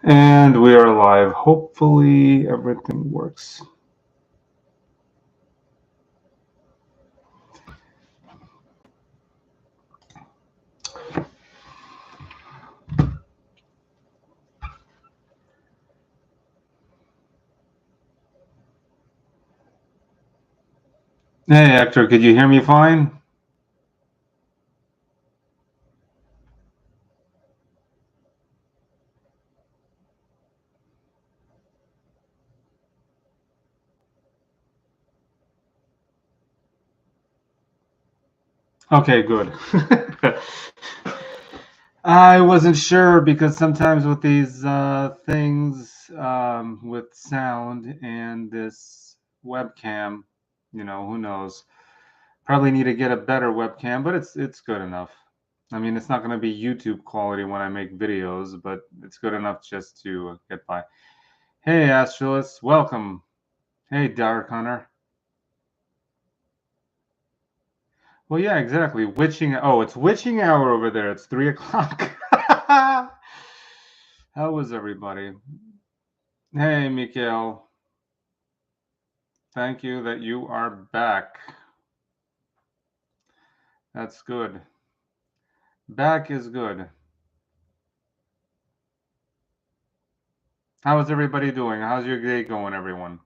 And we are live. Hopefully everything works. Hey, Hector, could you hear me fine? Okay, good. I wasn't sure because sometimes with these things with sound and this webcam, who knows? Probably need to get a better webcam, but it's good enough. I mean, it's not going to be YouTube quality when I make videos, but it's good enough just to get by. Hey, Astralus, welcome. Hey, Dark Hunter. Well, yeah, exactly. Witching. Oh, it's witching hour over there. It's 3 o'clock. How was everybody? Hey, Mikhail. Thank you that you are back. That's good. Back is good. How is everybody doing? How's your day going, everyone?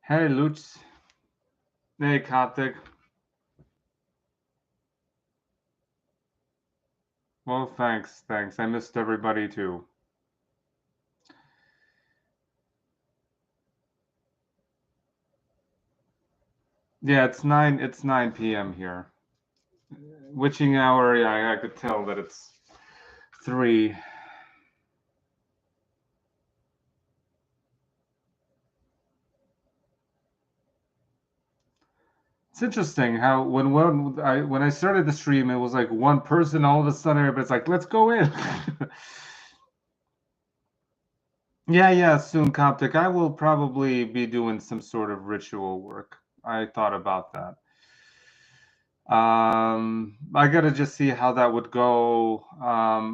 Hey, Lutz. Hey, Kartik. Well, thanks. I missed everybody too. Yeah, it's 9 p.m. here. Witching hour, yeah, I could tell that it's 3. It's interesting how when I started the stream, it was like one person. All of a sudden, everybody's like, "Let's go in." Yeah, soon, Coptic. I will probably be doing some sort of ritual work. I thought about that. I gotta just see how that would go. I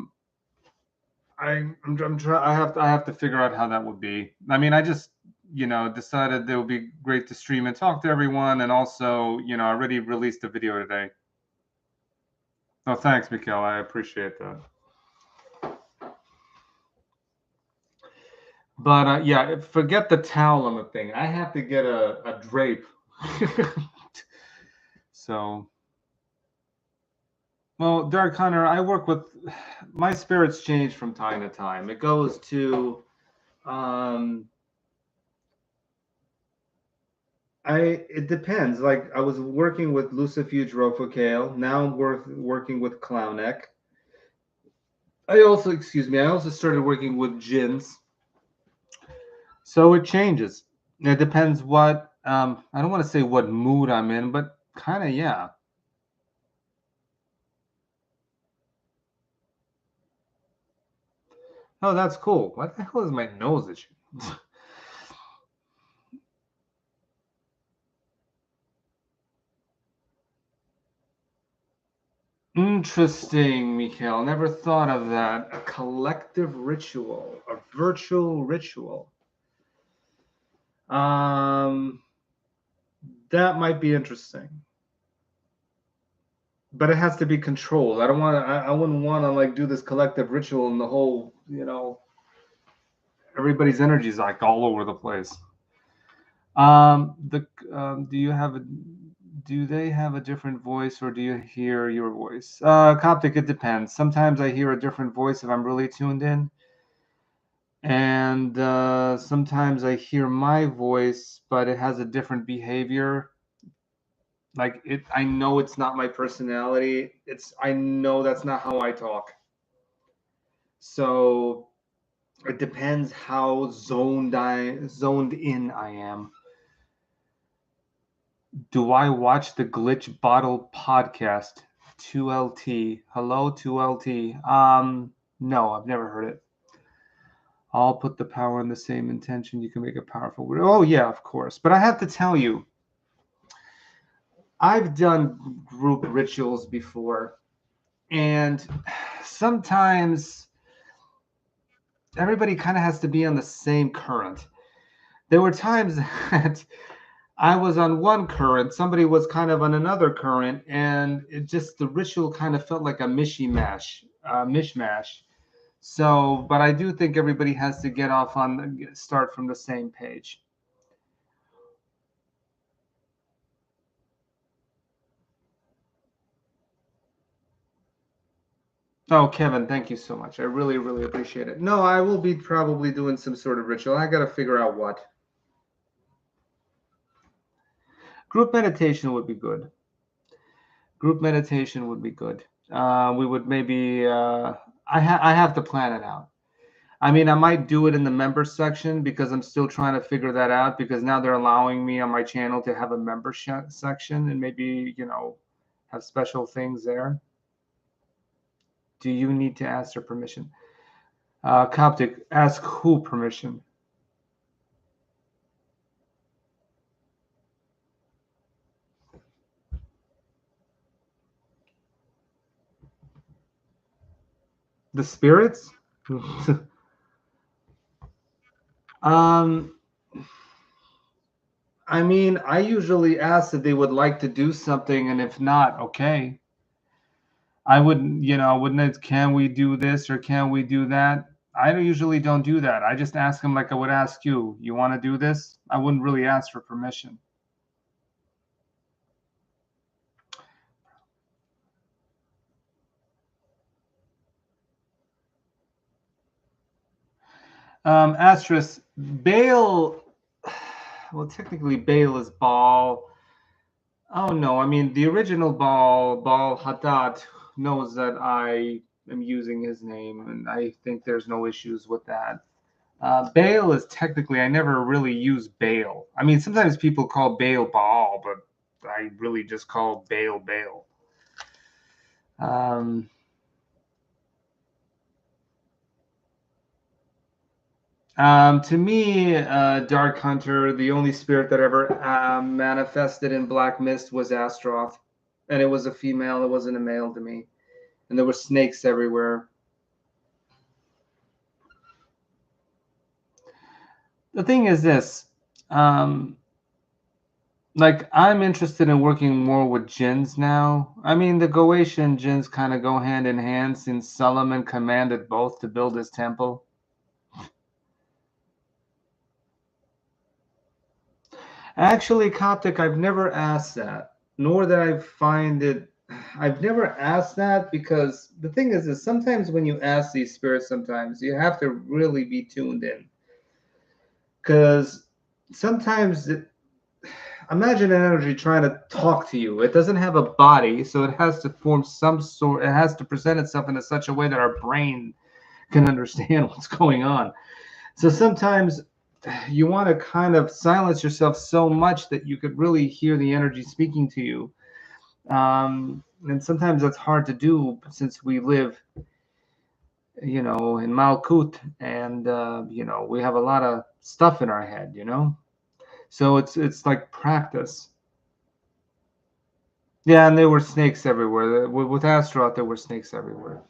have to figure out how that would be. I mean, I just decided it would be great to stream and talk to everyone, and also I already released a video today. Oh, thanks, Mikhail. I appreciate that. But yeah, forget the towel on the thing. I have to get a drape. So, well, Dark Hunter, I work with my spirits change from time to time. It goes to it depends. Like I was working with Lucifuge Rofocale. Now I'm working with Clowneck. I also started working with Jins. So it changes. It depends what I don't want to say what mood I'm in, but kind of yeah. Oh, that's cool. What the hell is my nose itching? Interesting, Mikhail. Never thought of that. A collective ritual, a virtual ritual. Um, that might be interesting, but it has to be controlled. I don't want to. I wouldn't want to like do this collective ritual and the whole, everybody's energy is like all over the place. Do you have a? Do they have a different voice, or do you hear your voice? Coptic, it depends. Sometimes I hear a different voice if I'm really tuned in. And sometimes I hear my voice, but it has a different behavior. Like I know it's not my personality. I know that's not how I talk. So it depends how zoned in I am. Do I watch the Glitch Bottle podcast? 2LT. Hello, 2LT. No, I've never heard it. I'll put the power in the same intention. You can make a powerful word. Oh, yeah, of course. But I have to tell you, I've done group rituals before, and sometimes everybody kind of has to be on the same current. There were times that I was on one current, somebody was kind of on another current, and it just the ritual kind of felt like a mishmash. So, but I do think everybody has to get off on start from the same page. Oh, Kevin, thank you so much. I really, really appreciate it. No, I will be probably doing some sort of ritual. I got to figure out what. Group meditation would be good. Group meditation would be good. We would maybe. I have to plan it out. I mean, I might do it in the members section because I'm still trying to figure that out because now they're allowing me on my channel to have a membership section and maybe, have special things there. Do you need to ask their permission? Coptic, ask who permission? The spirits? um, I mean, I usually ask if they would like to do something, and if not, okay. I wouldn't, wouldn't can we do this or can we do that? I usually don't do that. I just ask them like I would ask you. You want to do this? I wouldn't really ask for permission. Asterisk, Baal, well, technically Baal is Baal. Oh no, I mean the original Baal Haddad knows that I am using his name, and I think there's no issues with that. Baal is technically, I never really use Baal. I mean, sometimes people call Baal Baal, but I really just call Baal Baal. Um, to me, Dark Hunter, the only spirit that ever manifested in Black Mist was Astroth. And it was a female, it wasn't a male to me. And there were snakes everywhere. The thing is this, like I'm interested in working more with jinns now. I mean, the Goetia and jinns kind of go hand in hand since Solomon commanded both to build his temple. Actually, Coptic, I've never asked that, nor that I find it. I've never asked that because the thing is sometimes when you ask these spirits, sometimes you have to really be tuned in. Because sometimes imagine an energy trying to talk to you. It doesn't have a body, so it has to form some sort, it has to present itself in such a way that our brain can understand what's going on. So sometimes you want to kind of silence yourself so much that you could really hear the energy speaking to you. And sometimes that's hard to do since we live, in Malkut, and we have a lot of stuff in our head. So it's like practice. Yeah, and there were snakes everywhere. With Astaroth, there were snakes everywhere.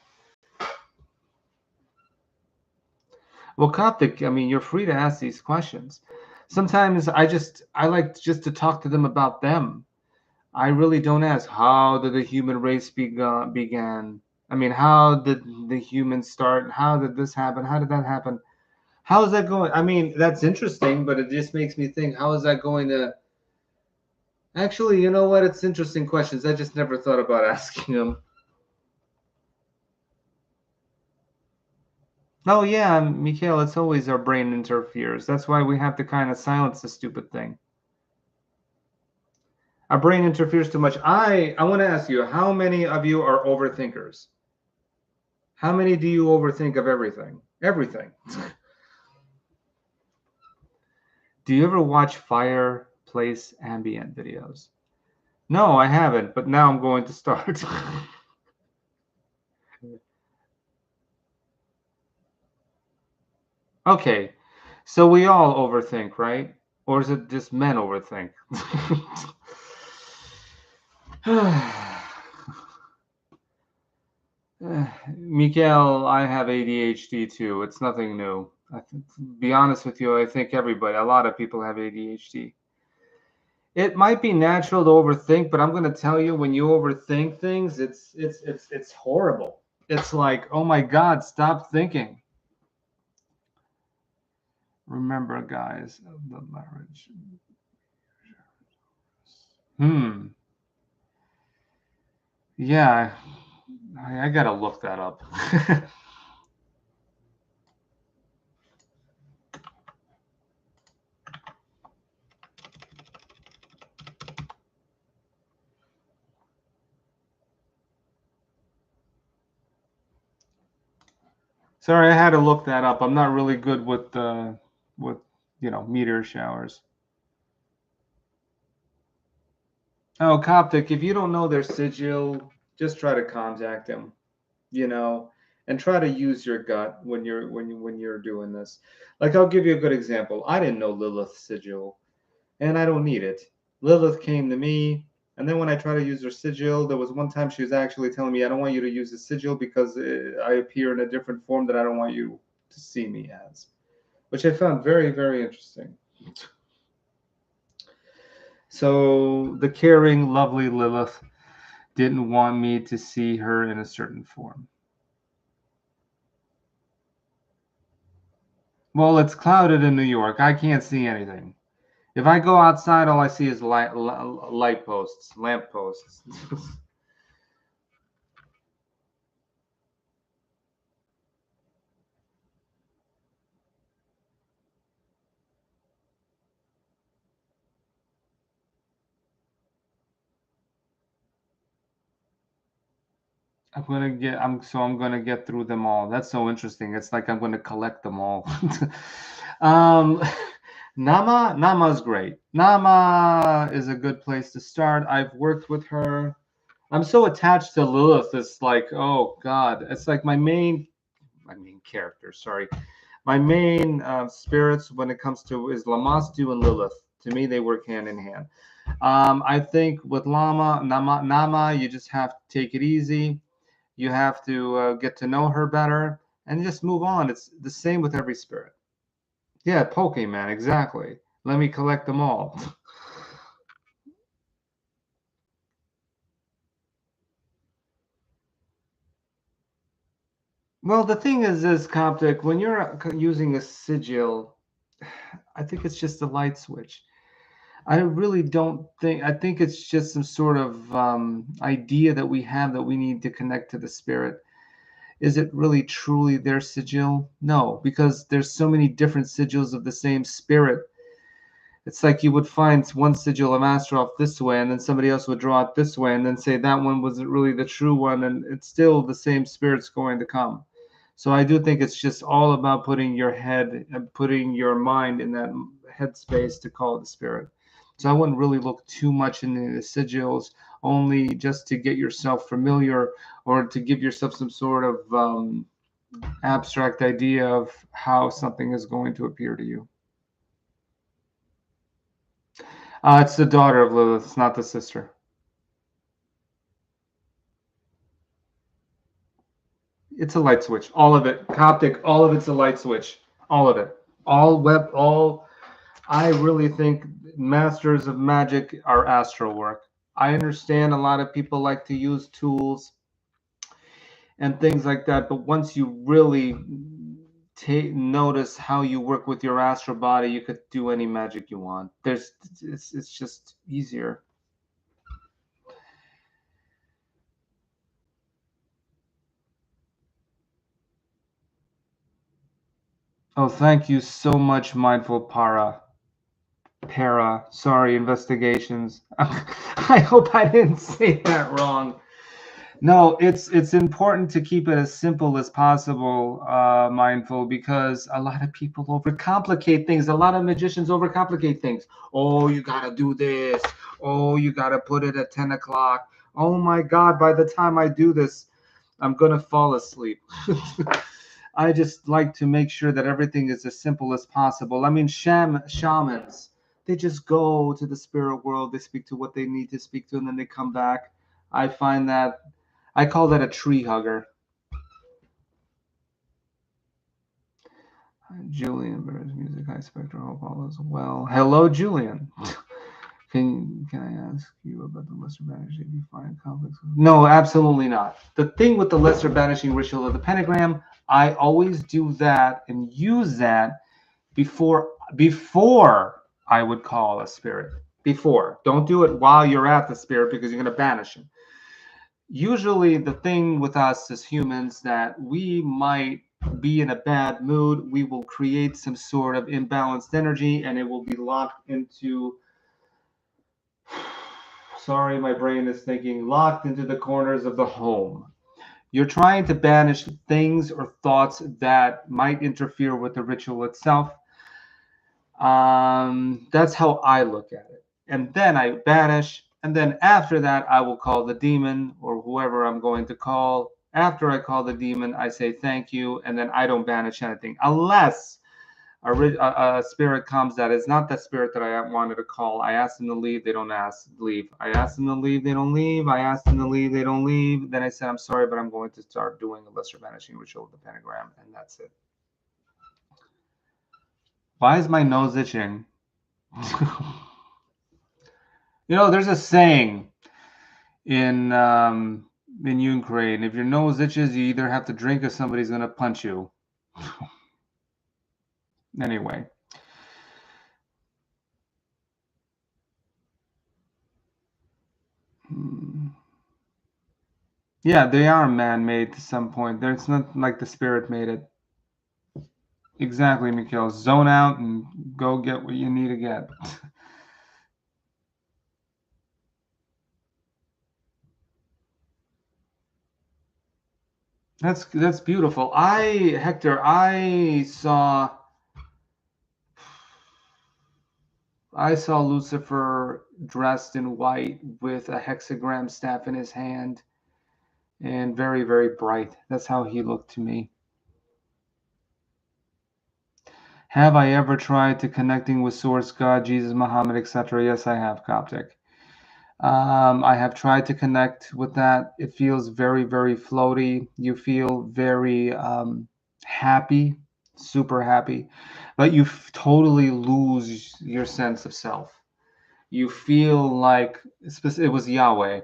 Well, Coptic, I mean, you're free to ask these questions. Sometimes I like just to talk to them about them. I really don't ask how did the human race began. I mean, how did the humans start? How did this happen? How did that happen? How is that going? I mean, that's interesting, but it just makes me think, how is that going to actually, you know what? It's interesting questions. I just never thought about asking them. Oh yeah, Mikhail, it's always our brain interferes. That's why we have to kind of silence the stupid thing. Our brain interferes too much. I want to ask you, how many of you are overthinkers? How many do you overthink of everything? Everything. Do you ever watch fireplace ambient videos? No, I haven't, but now I'm going to start. Okay, so we all overthink, right? Or is it just men overthink? Mikael, I have ADHD too. It's nothing new. To be honest with you, I think a lot of people have ADHD. It might be natural to overthink, but I'm going to tell you, when you overthink things, it's horrible. It's like, oh my God, stop thinking. Remember, guys, the marriage. Yeah, I gotta look that up. Sorry, I had to look that up. I'm not really good with meteor showers. Oh, Coptic, if you don't know their sigil, just try to contact them, and try to use your gut when you're doing this. Like, I'll give you a good example. I didn't know Lilith's sigil, and I don't need it. Lilith came to me, and then when I try to use her sigil, there was one time she was actually telling me, I don't want you to use the sigil because I appear in a different form that I don't want you to see me as, which I found very, very interesting. So the caring, lovely Lilith didn't want me to see her in a certain form. Well, it's clouded in New York. I can't see anything. If I go outside, all I see is light posts, lamp posts. I'm gonna get through them all. That's so interesting. It's like I'm gonna collect them all. um, Nama's great. Nama is a good place to start. I've worked with her. I'm so attached to Lilith. It's like, oh God, it's like my main character. Sorry, my main spirits when it comes to is Lamastu and Lilith. To me, they work hand in hand. I think with Nama, you just have to take it easy. You have to get to know her better and just move on. It's the same with every spirit. Yeah, Pokemon, exactly. Let me collect them all. Well, the thing is Coptic, when you're using a sigil, I think it's just a light switch. I really don't think, I think it's just some sort of idea that we have that we need to connect to the spirit. Is it really truly their sigil? No, because there's so many different sigils of the same spirit. It's like you would find one sigil of Astaroth this way, and then somebody else would draw it this way, and then say that one wasn't really the true one, and it's still the same spirit's going to come. So I do think it's just all about putting your head and putting your mind in that headspace to call it the spirit. So I wouldn't really look too much into the sigils, only just to get yourself familiar or to give yourself some sort of abstract idea of how something is going to appear to you. It's the daughter of Lilith, it's not the sister. It's a light switch. All of it. Coptic, all of it's a light switch. All of it. All. I really think masters of magic are astral work. I understand a lot of people like to use tools and things like that, but once you really notice how you work with your astral body, you could do any magic you want. It's just easier. Oh, thank you so much, Mindful Sorry, investigations. I hope I didn't say that wrong. No, it's important to keep it as simple as possible, Mindful, because a lot of people overcomplicate things. A lot of magicians overcomplicate things. Oh, you gotta do this. Oh, you gotta put it at 10 o'clock. Oh my God, by the time I do this, I'm gonna fall asleep. I just like to make sure that everything is as simple as possible. I mean, shamans They just go to the spirit world. They speak to what they need to speak to, and then they come back. I find that, I call that a tree hugger. Julian, Bear's music, high Spektor, hope all is well. Hello, Julian. Can I ask you about the lesser banishing? Do you find conflicts? No, absolutely not. The thing with the lesser banishing ritual of the pentagram, I always do that and use that before I would call a spirit. Before. Don't do it while you're at the spirit because you're going to banish him. Usually the thing with us as humans that we might be in a bad mood, we will create some sort of imbalanced energy and it will be locked into, sorry, my brain is thinking, locked into the corners of the home. You're trying to banish things or thoughts that might interfere with the ritual itself. That's how I look at it. And then I banish, and then after that, I will call the demon or whoever I'm going to call. After I call the demon, I say thank you, and then I don't banish anything unless a spirit comes that is not the spirit that I wanted to call. I ask them to leave, they don't leave. I ask them to leave, they don't leave. I ask them to leave, they don't leave. Then I said, I'm sorry, but I'm going to start doing a lesser banishing ritual of the pentagram, and that's it. Why is my nose itching? You know, there's a saying in Ukraine, if your nose itches, you either have to drink or somebody's going to punch you. Anyway. Yeah, they are man-made to some point. It's not like the spirit made it. Exactly, Mikhail. Zone out and go get what you need to get. That's beautiful. Hector, I saw Lucifer dressed in white with a hexagram staff in his hand and very, very bright. That's how he looked to me. Have I ever tried to connecting with Source God, Jesus, Muhammad, etc.? Yes, I have, Coptic. I have tried to connect with that. It feels very, very floaty. You feel very happy, super happy, but you totally lose your sense of self. You feel like it was Yahweh.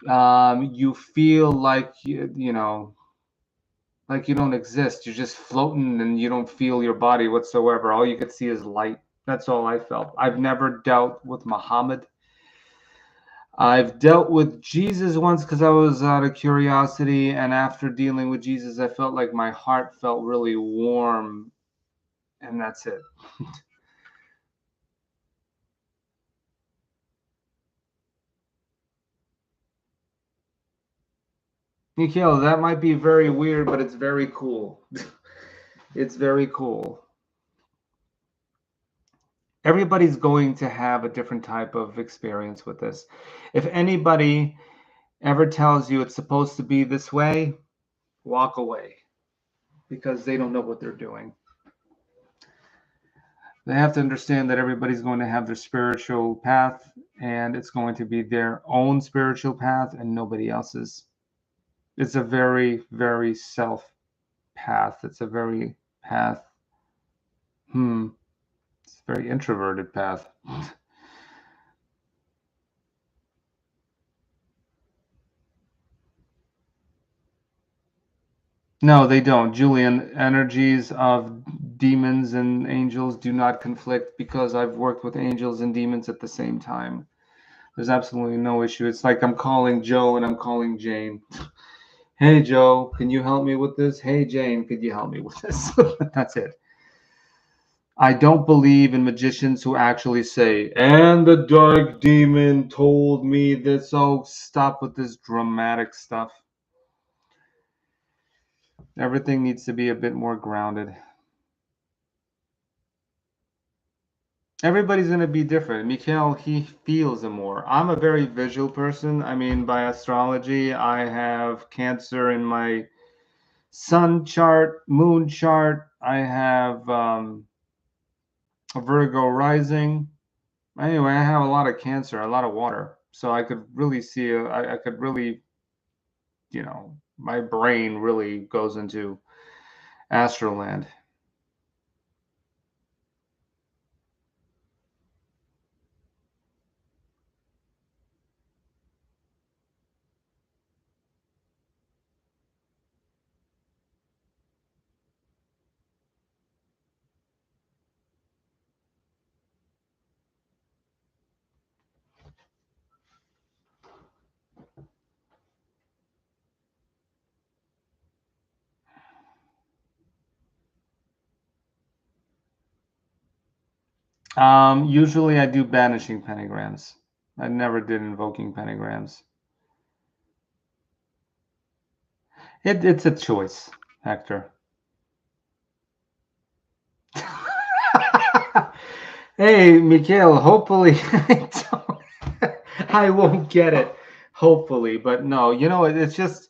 You feel like you know, like you don't exist. You're just floating and you don't feel your body whatsoever. All you could see is light. That's all I felt. I've never dealt with Muhammad. I've dealt with Jesus once because I was out of curiosity, and after dealing with Jesus, I felt like my heart felt really warm, and that's it. Nikhil, that might be very weird, but it's very cool. It's very cool. Everybody's going to have a different type of experience with this. If anybody ever tells you it's supposed to be this way, walk away because they don't know what they're doing. They have to understand that everybody's going to have their spiritual path, and it's going to be their own spiritual path and nobody else's. It's a very, very self path. It's a very path. It's a very introverted path. No, they don't. Julian, energies of demons and angels do not conflict because I've worked with angels and demons at the same time. There's absolutely no issue. It's like I'm calling Joe and I'm calling Jane. Hey, Joe, can you help me with this? Hey, Jane, could you help me with this? That's it. I don't believe in magicians who actually say, and the dark demon told me this. Oh, stop with this dramatic stuff. Everything needs to be a bit more grounded. Everybody's going to be different. Mikhail, he feels it more. I'm a very visual person. I mean, by astrology, I have Cancer in my sun chart, moon chart. I have a Virgo rising. Anyway, I have a lot of cancer, a lot of water, so I could really see. I could really, my brain really goes into Astroland. Usually I do banishing pentagrams. I never did invoking pentagrams. It's a choice, Hector. Hey, Mikhail, hopefully I won't get it. Hopefully, but no, it's just,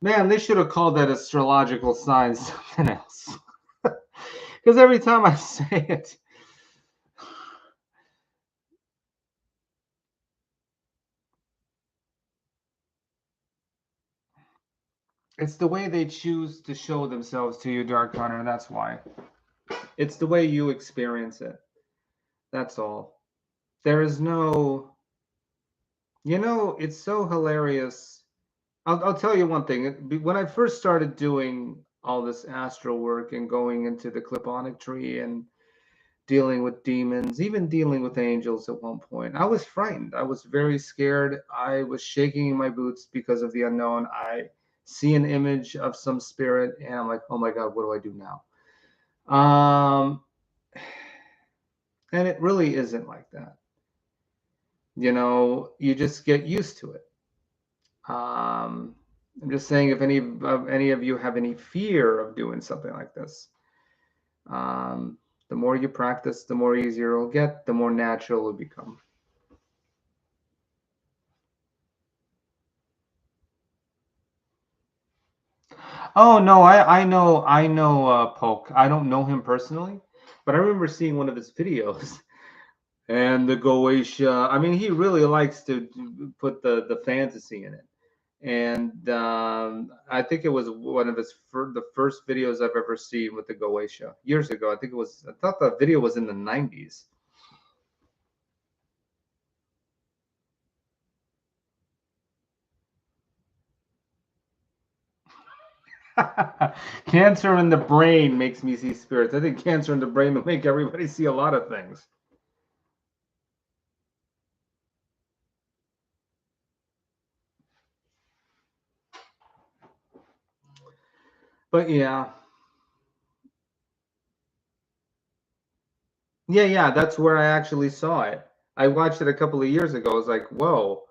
man, they should have called that astrological sign something else. Because every time I say it, it's the way they choose to show themselves to you, Dark Hunter. That's why. It's the way you experience it. That's all. There is no, it's so hilarious. I'll tell you one thing. When I first started doing all this astral work and going into the Cliponic tree and dealing with demons, even dealing with angels at one point, I was frightened. I was very scared. I was shaking in my boots because of the unknown. I see an image of some spirit and I'm like, oh my God, what do I do now? And it really isn't like that. You just get used to it. I'm just saying, if any of you have any fear of doing something like this, the more you practice, the more easier it'll get, the more natural it'll become. Oh no, I know Polk. I don't know him personally, but I remember seeing one of his videos. And the Goetia, I mean, he really likes to put the fantasy in it. And I think it was one of the first videos I've ever seen with the Goetia years ago. I thought the video was in the 90s. Cancer in the brain makes me see spirits. I think cancer in the brain will make everybody see a lot of things. But yeah. Yeah, that's where I actually saw it. I watched it a couple of years ago. I was like, whoa.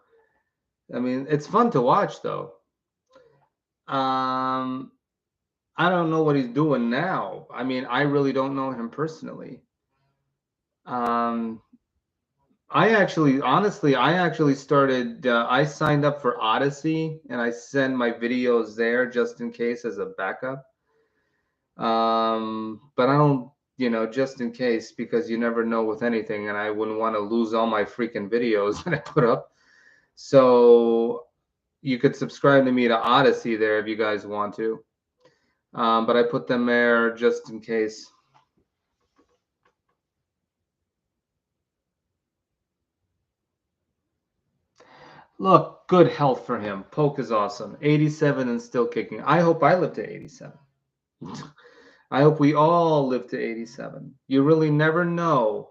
I mean, it's fun to watch though. Um, I don't know what he's doing now. I mean, I really don't know him personally. Um, I actually started, I signed up for Odyssey and I send my videos there just in case as a backup. But I don't, just in case, because you never know with anything, and I wouldn't want to lose all my freaking videos that I put up. So you could subscribe to me to Odyssey there if you guys want to. But I put them there just in case. Look, good health for him. Poke is awesome. 87 and still kicking. I hope I live to 87. I hope we all live to 87. You really never know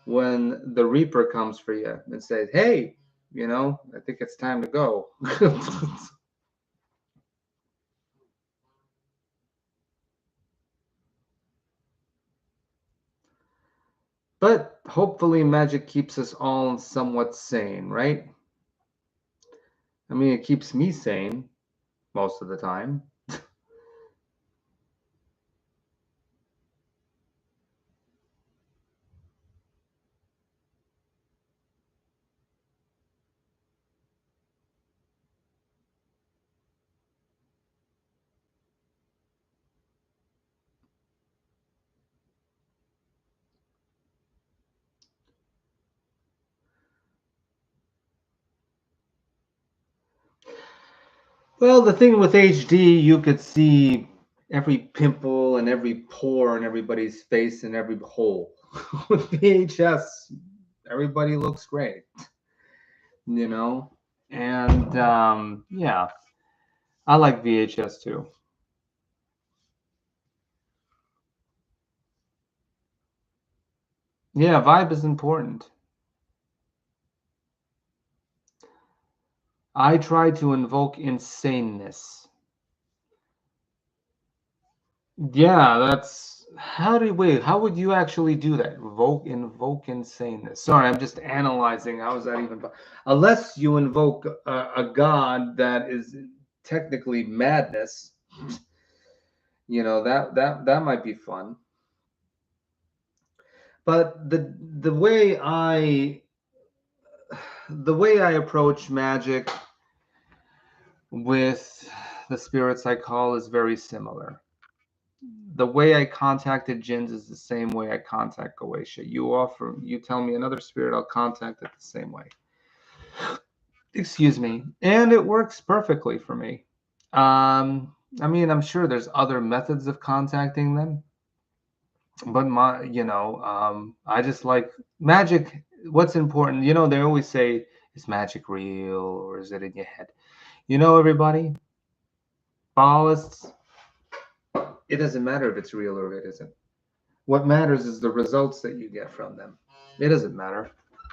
when the Reaper comes for you and says, hey, I think it's time to go. But hopefully, magic keeps us all somewhat sane, right? I mean, it keeps me sane most of the time. Well, the thing with HD, you could see every pimple and every pore in everybody's face and every hole. With VHS, everybody looks great, you know? And yeah, I like VHS too. Yeah, vibe is important. I try to invoke insaneness. Yeah, that's how would you actually do that? Invoke insaneness. Sorry, I'm just analyzing. How is that even unless you invoke a god that is technically madness, that might be fun. But the way I approach magic with the spirits I call is very similar. The way I contacted Jins is the same way I contact Goetia. You tell me another spirit, I'll contact it the same way. Excuse me. And it works perfectly for me. I mean, I'm sure there's other methods of contacting them, but I just like magic. What's important, they always say, is magic real or is it in your head? Everybody, Baalists, it doesn't matter if it's real or if it isn't. What matters is the results that you get from them. It doesn't matter.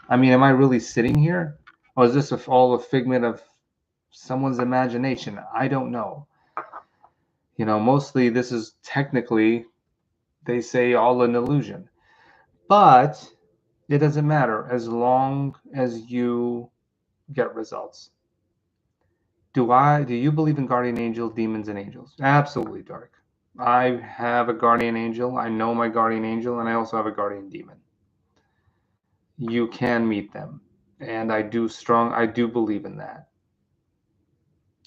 I mean, am I really sitting here? Or is this all a figment of someone's imagination? I don't know. Mostly this is technically, they say, all an illusion. But it doesn't matter as long as you get results. Do you believe in guardian angels, demons, and angels? Absolutely, Dark. I have a guardian angel. I know my guardian angel, and I also have a guardian demon. You can meet them, and I do believe in that.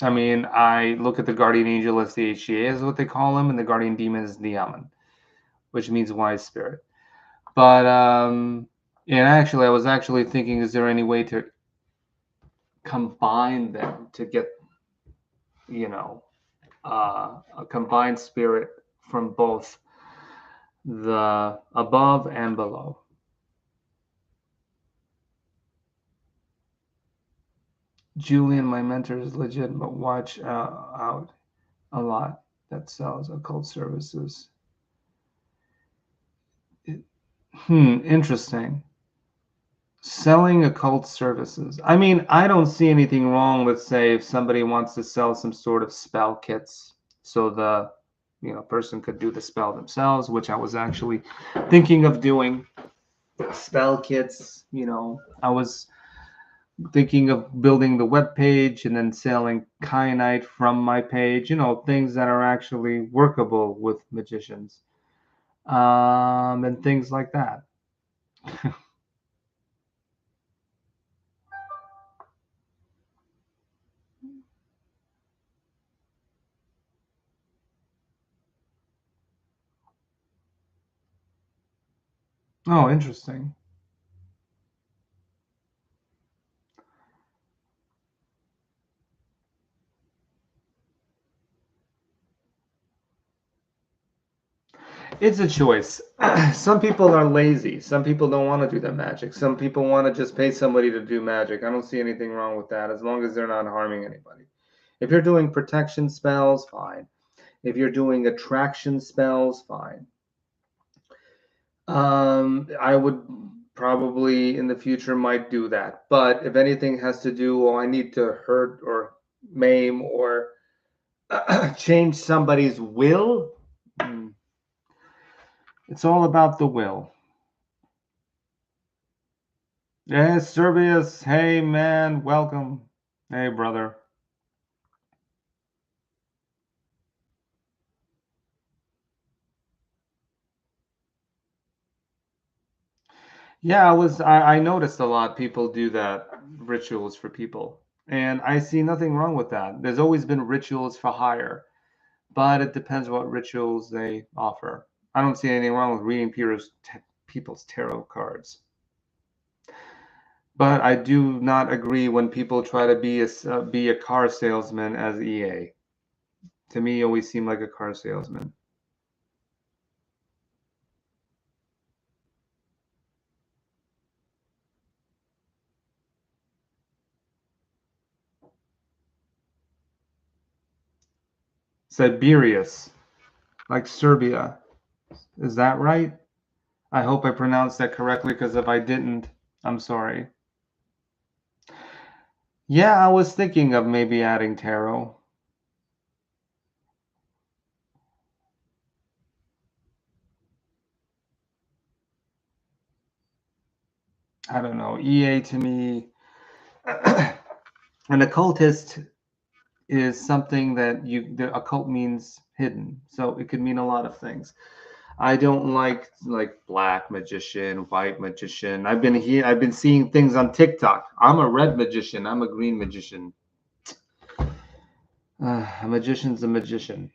I mean, I look at the guardian angel as the HCA, is what they call him, and the guardian demon is the Yaman, which means wise spirit. But and actually, I was actually thinking, is there any way to combine them to get, a combined spirit from both the above and below? Julian, my mentor, is legit, but watch out a lot that sells occult services. Interesting. Selling occult services. I mean, I don't see anything wrong with, say, if somebody wants to sell some sort of spell kits, so the person could do the spell themselves, which I was actually thinking of doing. Spell kits. I was thinking of building the web page and then selling kyanite from my page. Things that are actually workable with magicians, and things like that. Oh, interesting. It's a choice. Some people are lazy. Some people don't want to do the magic. Some people want to just pay somebody to do magic. I don't see anything wrong with that as long as they're not harming anybody. If you're doing protection spells, fine. If you're doing attraction spells, fine. I would probably in the future might do that. But if anything has to do, I need to hurt or maim or change somebody's will, it's all about the will. Yes, Servius. Hey, man. Welcome. Hey, brother. Yeah, I noticed a lot people do that, rituals for people. And I see nothing wrong with that. There's always been rituals for hire, but it depends what rituals they offer. I don't see anything wrong with reading people's tarot cards. But I do not agree when people try to be a car salesman as EA. To me, he always seemed like a car salesman. Siberius, like Serbia. Is that right? I hope I pronounced that correctly, because if I didn't, I'm sorry. Yeah, I was thinking of maybe adding tarot. I don't know. EA to me, an occultist is something that the occult means hidden. So it could mean a lot of things. I don't like black magician, white magician. I've been seeing things on TikTok. I'm a red magician. I'm a green magician. A magician's a magician.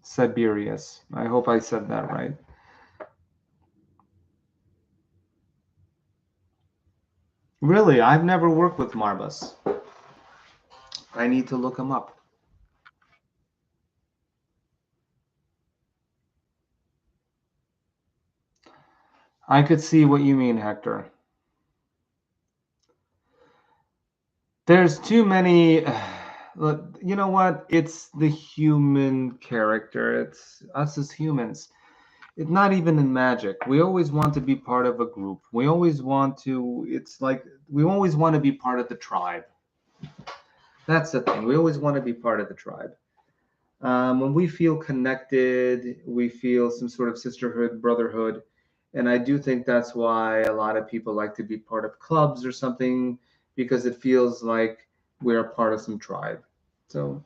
Siberius. I hope I said that right. Really, I've never worked with Marbus. I need to look him up. I could see what you mean, Hector. There's too many. Look, you know what? It's the human character. It's us as humans. It's not even in magic. We always want to be part of a group. We always want to. It's like we always want to be part of the tribe. That's the thing. We always want to be part of the tribe. When we feel connected, we feel some sort of sisterhood, brotherhood. And I do think that's why a lot of people like to be part of clubs or something, because it feels like we're a part of some tribe. So,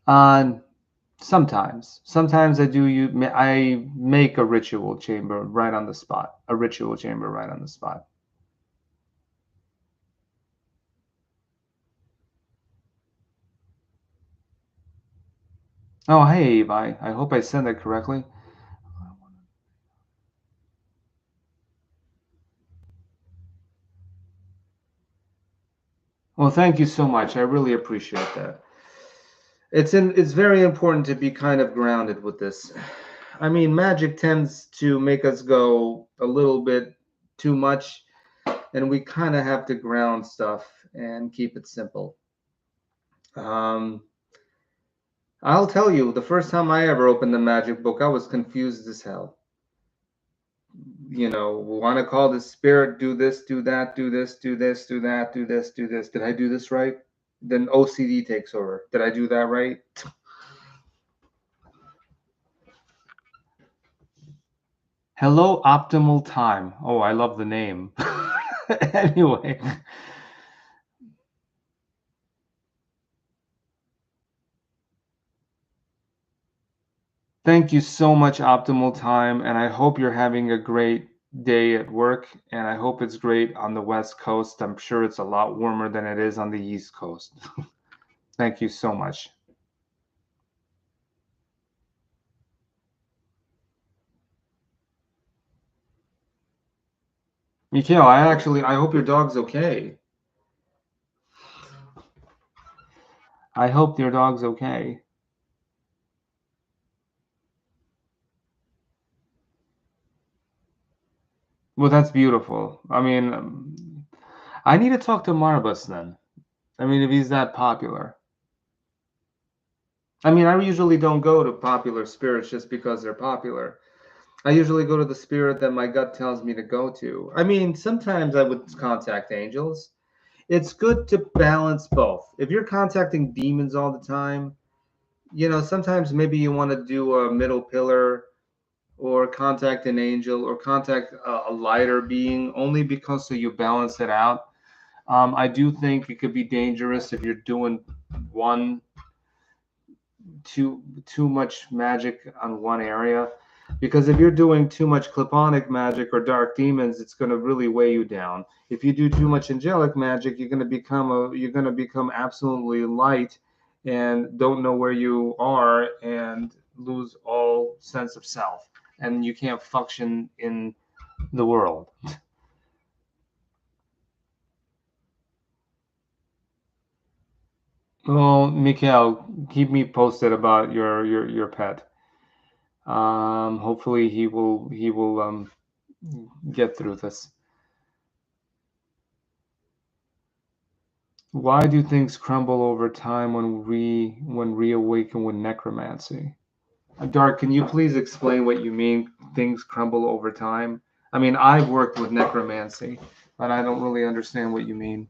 uh, sometimes I make a ritual chamber right on the spot, a ritual chamber right on the spot. Oh, hey, Eve, I hope I said that correctly. Well, thank you so much. I really appreciate that. It's very important to be kind of grounded with this. I mean, magic tends to make us go a little bit too much, and we kind of have to ground stuff and keep it simple. Um, I'll tell you, the first time I ever opened the magic book, I was confused as hell. You know, want to call the spirit, do this, do that, do this, do this, do that, do this, do this. Did I do this right? Then OCD takes over. Did I do that right? Hello, optimal time. Oh, I love the name. Anyway, thank you so much, optimal time, and I hope you're having a great day at work, and I hope it's great on the West Coast. I'm sure it's a lot warmer than it is on the East Coast. Thank you so much. Mikhail, I hope your dog's okay. I hope your dog's okay. Well, that's beautiful. I mean, I need to talk to Marbus then. I mean, if he's that popular. I mean, I usually don't go to popular spirits just because they're popular. I usually go to the spirit that my gut tells me to go to. I mean, sometimes I would contact angels. It's good to balance both. If you're contacting demons all the time, you know, sometimes maybe you want to do a middle pillar or contact an angel or contact a lighter being, only because so you balance it out. I do think it could be dangerous if you're doing one too much magic on one area. Because if you're doing too much cliponic magic or dark demons, it's going to really weigh you down. If you do too much angelic magic, you're going to become absolutely light and don't know where you are and lose all sense of self, and you can't function in the world. Well, Mikhail, keep me posted about your pet. Hopefully he will get through this. Why do things crumble over time when reawaken with necromancy? Dark, can you please explain what you mean? Things crumble over time. I mean, I've worked with necromancy, but I don't really understand what you mean.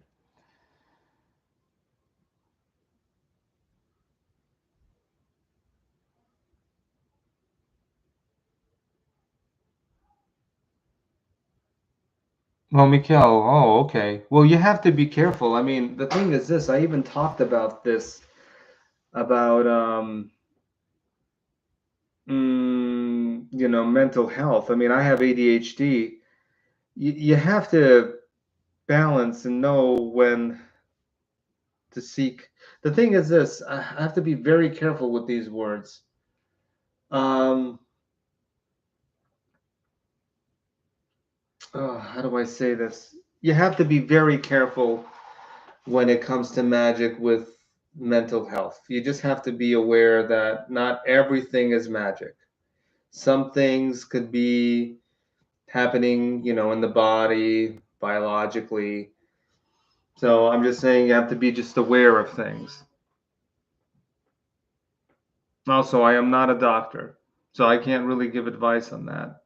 Well, Mikhail, oh, okay. Well, you have to be careful. I mean, the thing is this, I even talked about this, about mental health. I mean, I have ADHD. You have to balance and know when to seek. The thing is this, I have to be very careful with these words. Um, how do I say this? You have to be very careful when it comes to magic with mental health. You just have to be aware that not everything is magic. Some things could be happening, in the body, biologically. So I'm just saying you have to be just aware of things. Also, I am not a doctor, so I can't really give advice on that.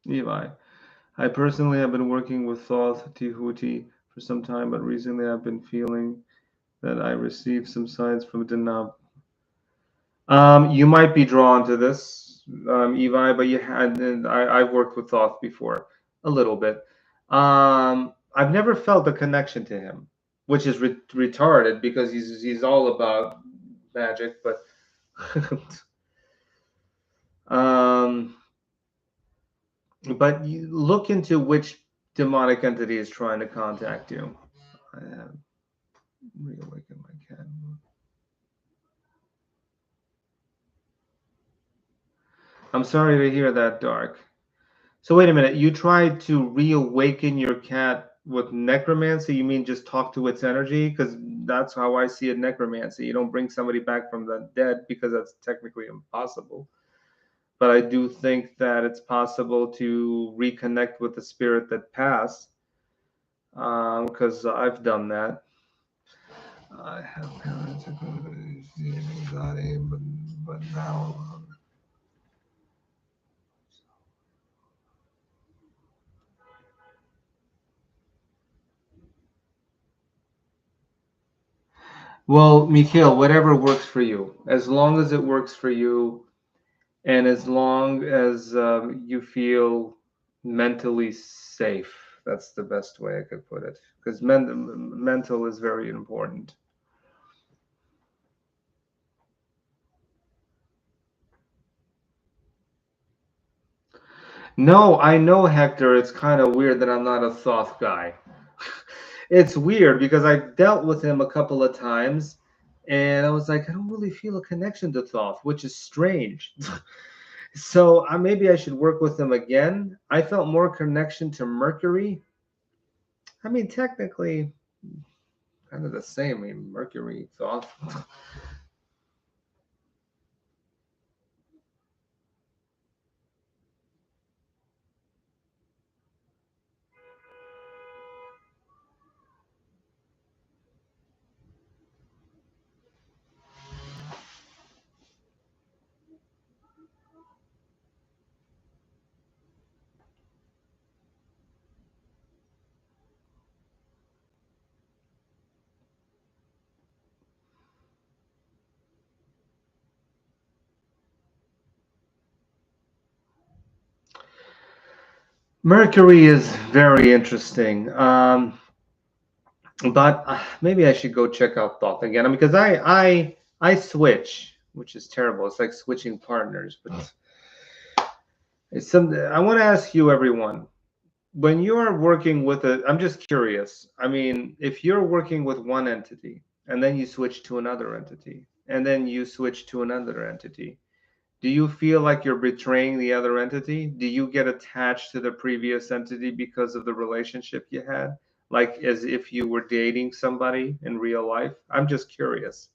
Levi, I personally have been working with Thoth Tihuti for some time, but recently I've been feeling that I received some signs from Denab. You might be drawn to this, Evi, but I've worked with Thoth before, a little bit. I've never felt a connection to him, which is retarded because he's all about magic, but um, but you look into which demonic entity is trying to contact you. I have reawakened my cat. I'm sorry to hear that, Dark. So wait a minute, you tried to reawaken your cat with necromancy? You mean just talk to its energy? Because that's how I see it, necromancy. You don't bring somebody back from the dead because that's technically impossible. But I do think that it's possible to reconnect with the spirit that passed, because I've done that. I have parents who could see anxiety, but now. Well, Mikhail, whatever works for you, as long as it works for you, and as long as you feel mentally safe, that's the best way I could put it. Because mental is very important. No, I know, Hector. It's kind of weird that I'm not a Thoth guy. It's weird because I dealt with him a couple of times, and I was like, I don't really feel a connection to Thoth, which is strange. So maybe I should work with him again. I felt more connection to Mercury. I mean, technically, kind of the same. I mean, Mercury, Thoth. Mercury is very interesting. But maybe I should go check out Thoth again. I mean, because I switch, which is terrible. It's like switching partners. But it's something I want to ask you, everyone. When you're working with I'm just curious. I mean, if you're working with one entity and then you switch to another entity and then you switch to another entity, do you feel like you're betraying the other entity? Do you get attached to the previous entity because of the relationship you had? Like as if you were dating somebody in real life? I'm just curious.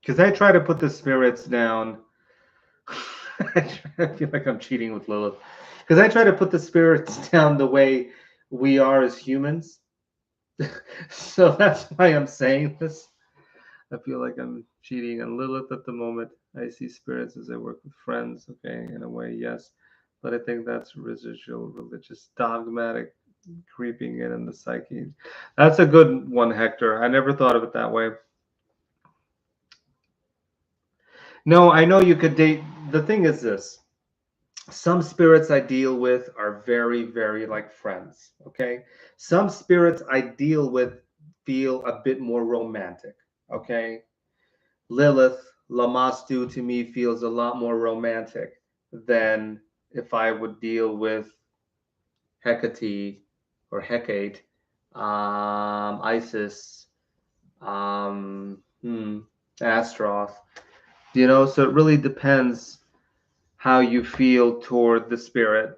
Because I try to put the spirits down. I feel like I'm cheating with Lilith. Because I try to put the spirits down the way we are as humans. So that's why I'm saying this. I feel like I'm cheating on Lilith at the moment. I see spirits as I work with friends. Okay, in a way, yes. But I think that's residual religious dogmatic creeping in the psyche. That's a good one, Hector. I never thought of it that way. No, I know you could date. The thing is this. Some spirits I deal with are very, very like friends. Okay. Some spirits I deal with feel a bit more romantic. Okay. Lilith, Lamastu to me feels a lot more romantic than if I would deal with Hecate or Hecate, Isis, Astaroth. So it really depends how you feel toward the spirit.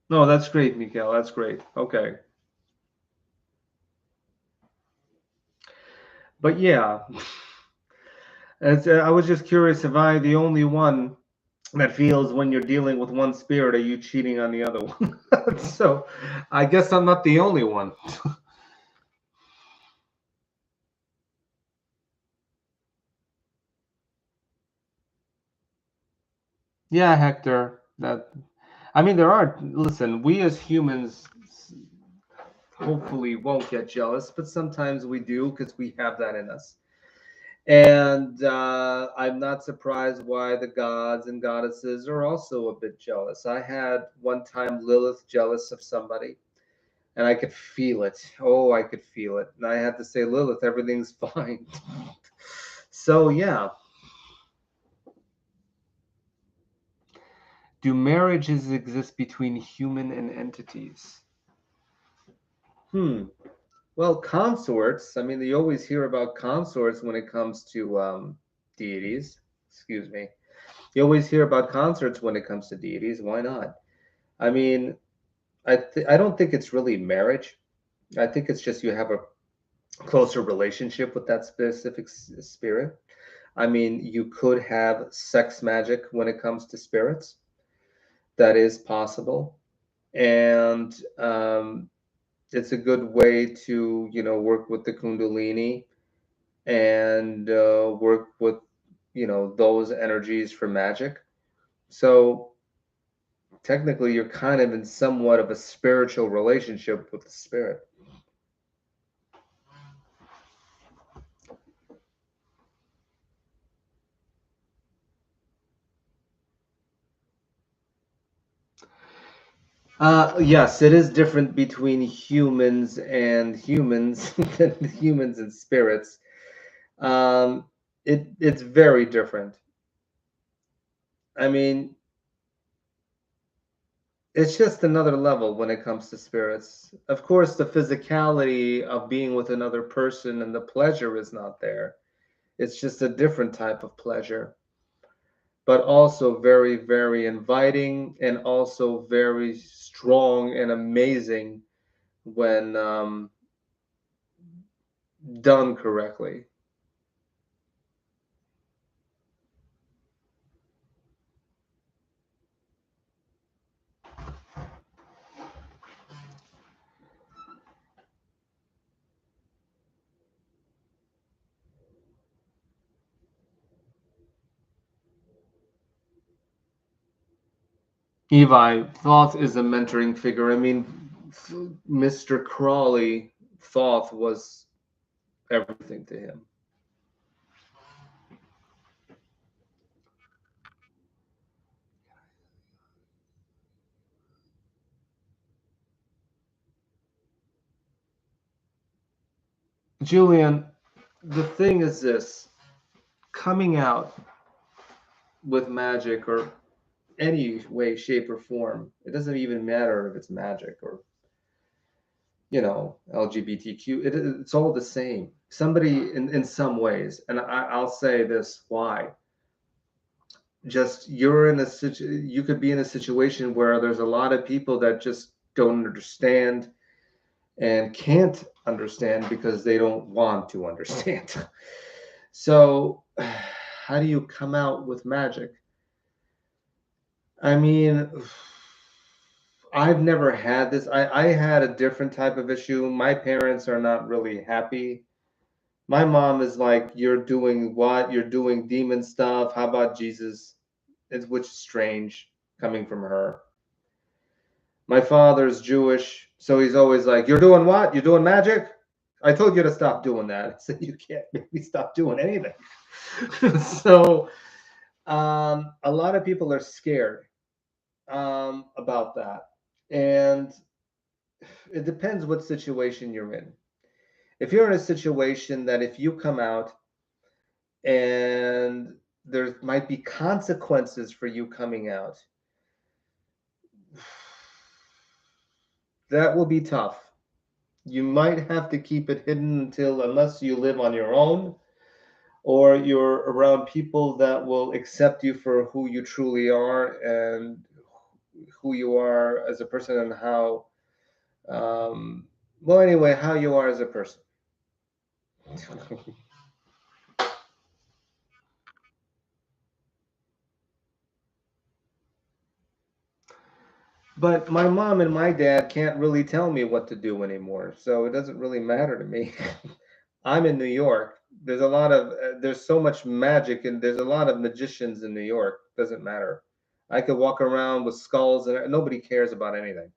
No, that's great, Mikael. That's great. Okay. But yeah, I was just curious if I the only one that feels when you're dealing with one spirit, are you cheating on the other one? So I guess I'm not the only one. Yeah, Hector. I mean, listen, we as humans hopefully won't get jealous, but sometimes we do because we have that in us. And I'm not surprised why the gods and goddesses are also a bit jealous. I had one time Lilith jealous of somebody, and I could feel it. Oh, I could feel it. And I had to say, Lilith, everything's fine. So, yeah. Do marriages exist between human and entities? Well, consorts, I mean, you always hear about consorts when it comes to deities. Excuse me. You always hear about consorts when it comes to deities. Why not? I mean, I don't think it's really marriage. I think it's just you have a closer relationship with that specific spirit. I mean, you could have sex magic when it comes to spirits. That is possible. And it's a good way to, work with the Kundalini and work with, those energies for magic. So technically, you're kind of in somewhat of a spiritual relationship with the spirit. Yes, it is different between humans than humans and spirits. Um, it's very different. I mean, it's just another level when it comes to spirits. Of course, the physicality of being with another person and the pleasure is not there. It's just a different type of pleasure, but also very, very inviting and also very strong and amazing when done correctly. Evi, Thoth is a mentoring figure. I mean, Mr. Crawley, Thoth was everything to him. Julian, the thing is this, coming out with magic or any way, shape, or form, it doesn't even matter if it's magic or, you know, LGBTQ, it's all the same. Somebody in some ways, and I'll say this, why? Just you're in you could be in a situation where there's a lot of people that just don't understand and can't understand because they don't want to understand. So how do you come out with magic? I mean, I've never had this. I had a different type of issue. My parents are not really happy. My mom is like, you're doing what? You're doing demon stuff. How about Jesus? Which is strange coming from her. My father's Jewish, so he's always like, you're doing what? You're doing magic? I told you to stop doing that. I said, you can't make me stop doing anything. So a lot of people are scared about that. And it depends what situation you're in. If you're in a situation that if you come out and there might be consequences for you coming out, that will be tough. You might have to keep it hidden unless you live on your own or you're around people that will accept you for who you truly are and who you are as a person and how, well, anyway, how you are as a person. But my mom and my dad can't really tell me what to do anymore, so it doesn't really matter to me. I'm in New York. There's so much magic and there's a lot of magicians in New York. Doesn't matter. I could walk around with skulls and nobody cares about anything.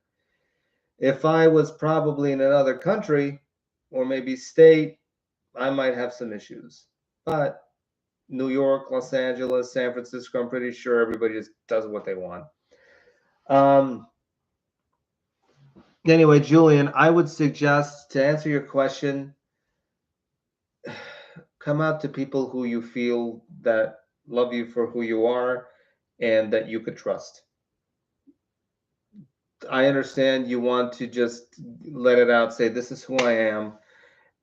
If I was probably in another country or maybe state, I might have some issues. But New York, Los Angeles, San Francisco, I'm pretty sure everybody just does what they want. Um, anyway, Julian, I would suggest to answer your question, come out to people who you feel that love you for who you are and that you could trust. I understand you want to just let it out, say this is who I am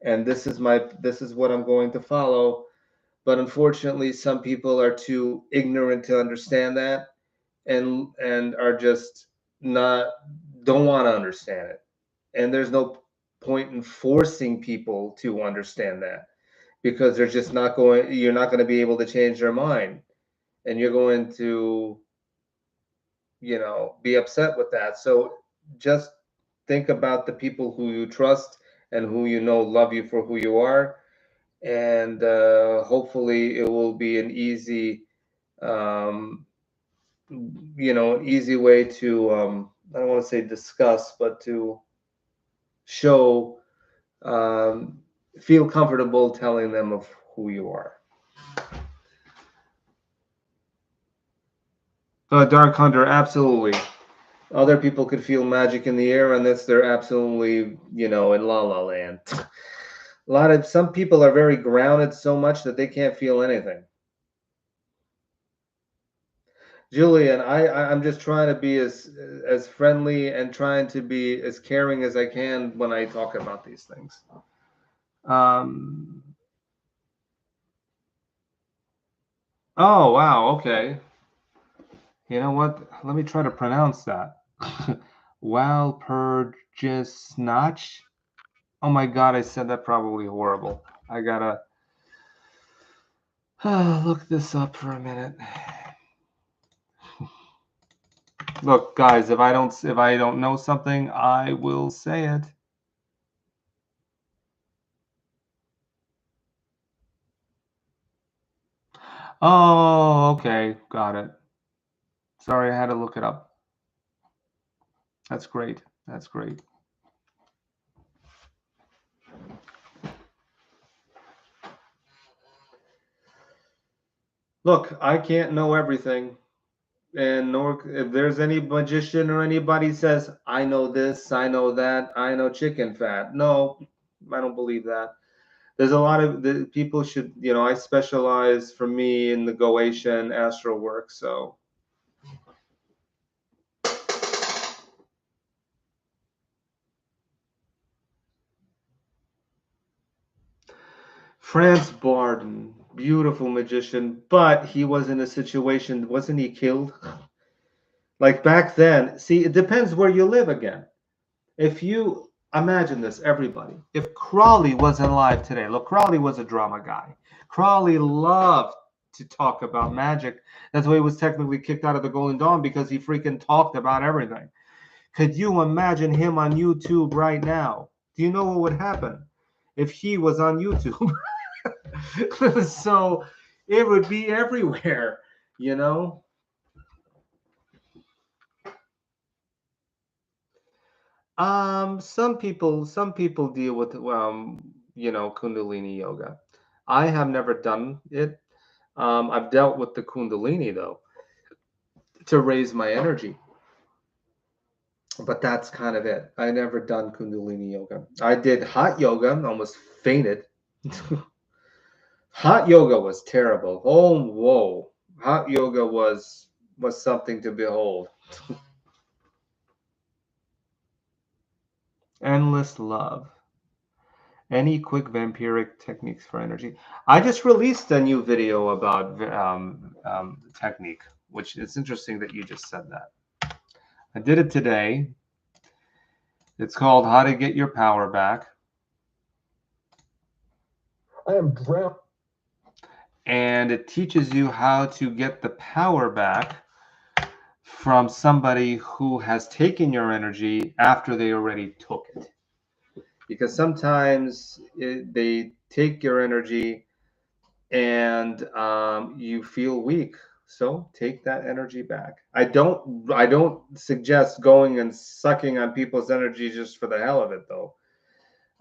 and this is what I'm going to follow. But unfortunately, some people are too ignorant to understand that and are just not don't want to understand it. And there's no point in forcing people to understand that because they're just not going you're not going to be able to change their mind and you're going to be upset with that. So just think about the people who you trust and who love you for who you are, and hopefully it will be an easy an easy way to I don't want to say discuss, but to show feel comfortable telling them of who you are. Dark Hunter, absolutely. Other people could feel magic in the air, and this they're absolutely, in la la land. Some people are very grounded so much that they can't feel anything. Julian, I'm just trying to be as friendly and trying to be as caring as I can when I talk about these things. Oh wow, okay. You know what? Let me try to pronounce that. Walpurgisnacht. Oh my God, I said that probably horrible. I gotta look this up for a minute. Look, guys, if I don't know something, I will say it. Oh, okay, got it. Sorry, I had to look it up. That's great. That's great. Look, I can't know everything. And nor if there's any magician or anybody says, I know this, I know that, I know chicken fat. No, I don't believe that. There's a lot of the people should, I specialize for me in the Goetia and astral work. So France Barden, beautiful magician, but he was in a situation, wasn't he killed? Like back then, see, it depends where you live again. If you imagine this, everybody, if Crawley wasn't alive today, look, Crawley was a drama guy. Crawley loved to talk about magic. That's why he was technically kicked out of the Golden Dawn, because he freaking talked about everything. Could you imagine him on YouTube right now? Do you know what would happen if he was on YouTube? So it would be everywhere, you know? Some people deal with Kundalini yoga. I have never done it. I've dealt with the Kundalini though to raise my energy, but that's kind of it. I never done Kundalini yoga. I did hot yoga, almost fainted. Hot yoga was terrible. Oh, whoa. Hot yoga was something to behold. Endless love. Any quick vampiric techniques for energy? I just released a new video about technique, which it's interesting that you just said that. I did it today. It's called How to Get Your Power Back. I am drowned. And it teaches you how to get the power back from somebody who has taken your energy after they already took it. Because sometimes they take your energy and you feel weak. So take that energy back. I don't suggest going and sucking on people's energy just for the hell of it, though.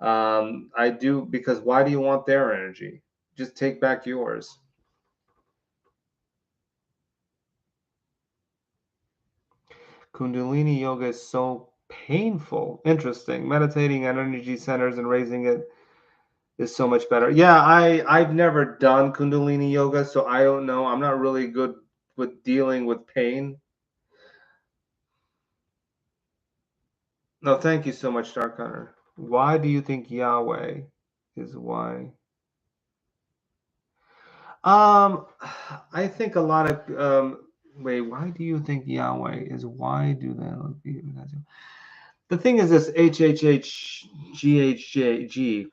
I do, because why do you want their energy? Just take back yours. Kundalini yoga is so painful. Interesting. Meditating on energy centers and raising it is so much better. Yeah, I've never done Kundalini yoga, so I don't know. I'm not really good with dealing with pain. No, thank you so much, Dark Hunter. Why do you think Yahweh is why? I think a lot of wait, why do you think Yahweh is why do they? The thing is this HHHGHG.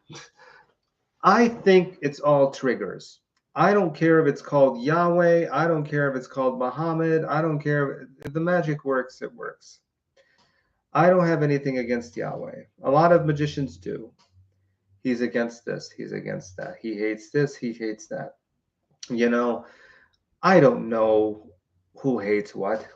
I think it's all triggers. I don't care if it's called Yahweh. I don't care if it's called Muhammad. I don't care if the magic works, it works. I don't have anything against Yahweh. A lot of magicians do. He's against this. He's against that. He hates this. He hates that. I don't know who hates what.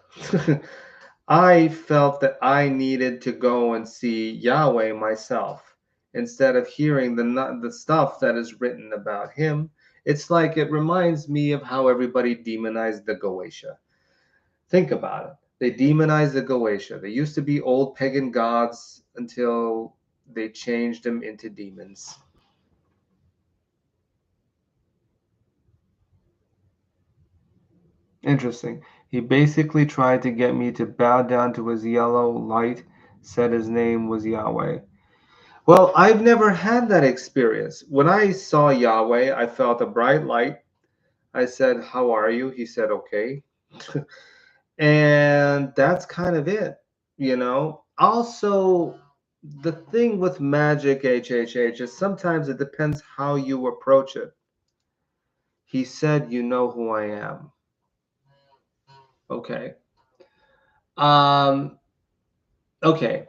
I felt that I needed to go and see Yahweh myself instead of hearing the stuff that is written about him. It's like it reminds me of how everybody demonized the Goetia. Think about it. They demonized the Goetia. They used to be old pagan gods until they changed them into demons. Interesting. He basically tried to get me to bow down to his yellow light, said his name was Yahweh. Well, I've never had that experience. When I saw Yahweh, I felt a bright light. I said, "How are you?" He said, "Okay." And that's kind of it. Also, the thing with magic HHH is sometimes it depends how you approach it. He said, "You know who I am." Okay. Um, okay.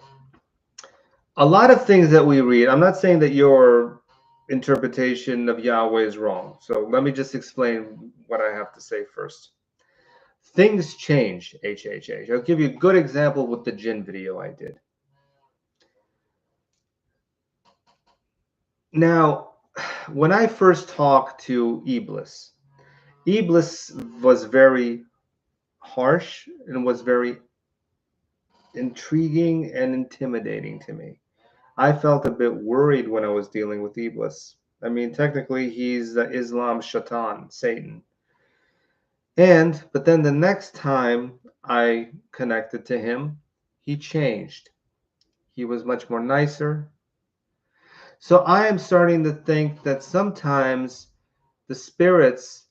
A lot of things that we read, I'm not saying that your interpretation of Yahweh is wrong. So let me just explain what I have to say first. things change, HHH. I'll give you a good example with the Jinn video I did. Now, when I first talked to Iblis was very harsh and was very intriguing and intimidating to me. I felt a bit worried when I was dealing with Iblis. I mean, technically, he's the Islam Shaitan, Satan. But then the next time I connected to him, he changed. He was much more nicer. So I am starting to think that sometimes the spirits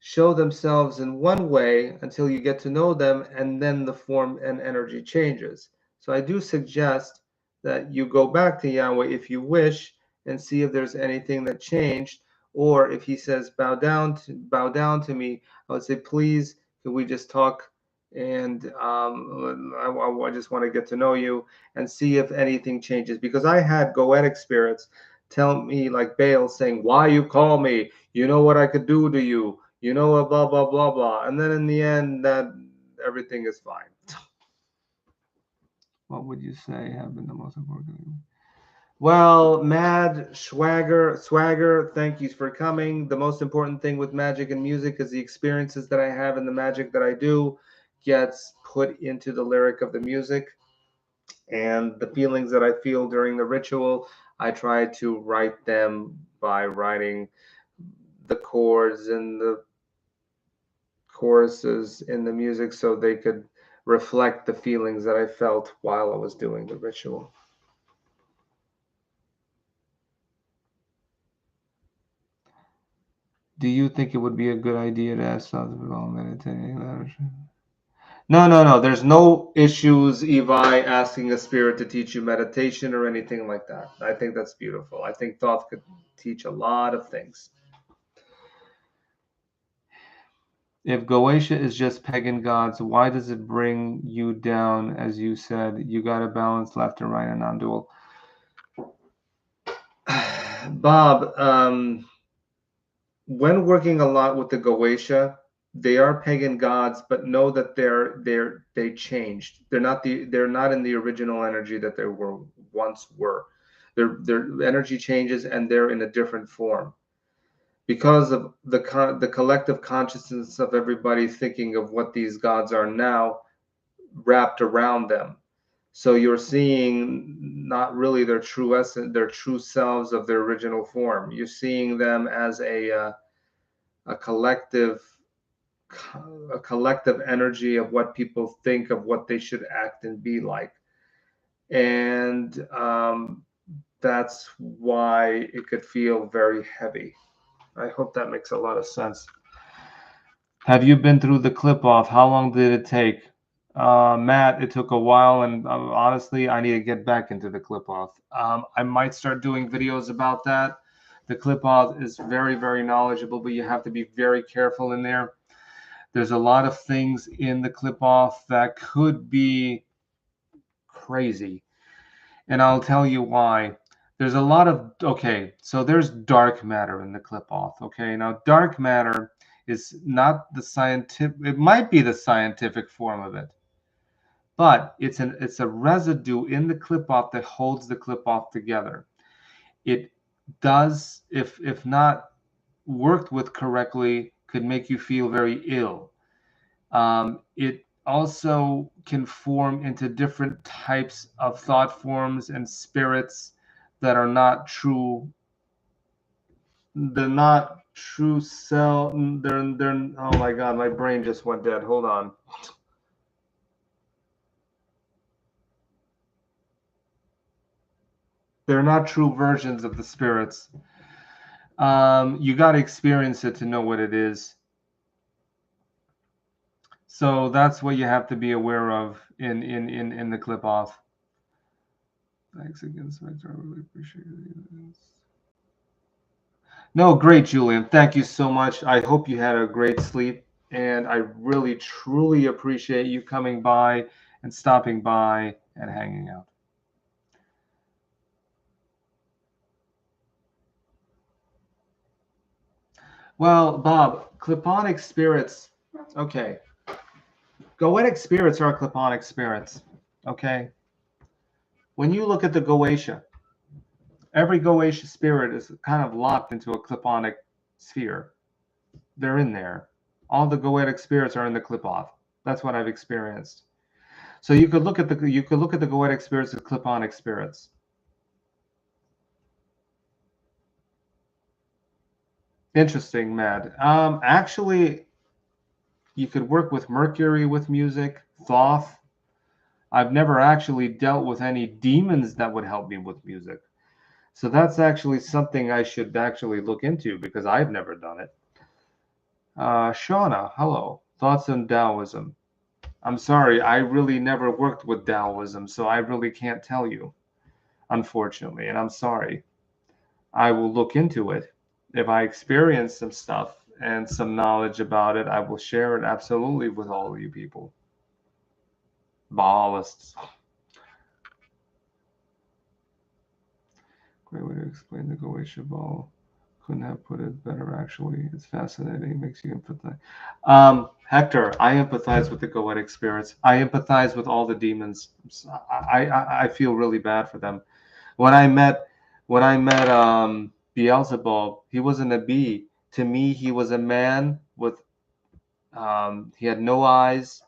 show themselves in one way until you get to know them, and then the form and energy changes. So I do suggest that you go back to Yahweh if you wish and see if there's anything that changed, or if he says bow down to me, I would say, please, can we just talk? And I just want to get to know you and see if anything changes, because I had Goetic spirits tell me, like Baal, saying, why you call me? You know what I could do to you. You know what, blah, blah, blah, blah. And then in the end, that everything is fine. What would you say have been the most important? Well, Mad Swagger, thank you for coming. The most important thing with magic and music is the experiences that I have and the magic that I do gets put into the lyric of the music. And the feelings that I feel during the ritual, I try to write them by writing the chords and the choruses in the music so they could reflect the feelings that I felt while I was doing the ritual. Do you think it would be a good idea to ask thoughts about meditating? No. There's no issues, Evi, asking a spirit to teach you meditation or anything like that. I think that's beautiful. I think thought could teach a lot of things. If Goetia is just pagan gods, why does it bring you down? As you said, you got to balance left and right and non-dual. Bob, when working a lot with the Goetia, they are pagan gods, but know that they changed. They're not in the original energy that they once were. Their energy changes and they're in a different form because of the collective consciousness of everybody thinking of what these gods are now wrapped around them. So you're seeing not really their true essence, their true selves of their original form. You're seeing them as a collective energy of what people think of what they should act and be like. And that's why it could feel very heavy. I hope that makes a lot of sense. Have you been through the clip off? How long did it take? Matt, it took a while, and honestly, I need to get back into the clip off. I might start doing videos about that. The clip off is very, very knowledgeable, but you have to be very careful in there. There's a lot of things in the clip off that could be crazy, and I'll tell you why. There's a lot of, okay, so there's dark matter in the clip off. Okay, now dark matter is not the scientific, it might be the scientific form of it, but it's a residue in the clip off that holds the clip off together. It does, if not worked with correctly, could make you feel very ill. It also can form into different types of thought forms and spirits that are not true. They're not true self. They're. Oh my God, my brain just went dead. Hold on. They're not true versions of the spirits. You got to experience it to know what it is. So that's what you have to be aware of in the clip off. Thanks again, Spektor. I really appreciate it. No, great, Julian. Thank you so much. I hope you had a great sleep, and I really, truly appreciate you coming by and stopping by and hanging out. Well, Bob, Cliponic spirits, okay. Goetic spirits are cliponic spirits. Okay. When you look at the Goetia, every Goetia spirit is kind of locked into a cliponic sphere. They're in there. All the Goetic spirits are in the clip-off. That's what I've experienced. So you could look at the Goetic spirits as cliponic spirits. Interesting, Mad. Actually, you could work with Mercury with music, Thoth. I've never actually dealt with any demons that would help me with music. So that's actually something I should actually look into because I've never done it. Shauna, hello. Thoughts on Taoism? I'm sorry, I really never worked with Taoism, so I really can't tell you, unfortunately, and I'm sorry. I will look into it. If I experience some stuff and some knowledge about it, I will share it absolutely with all of you people. Baalists. Great way to explain the Goetia Baal. Couldn't have put it better, actually. It's fascinating. It makes you empathize. Hector, I empathize with the Goetic spirits. I empathize with all the demons. I feel really bad for them. When I met Beelzebub, he wasn't a bee. To me, he was a man with he had no eyes,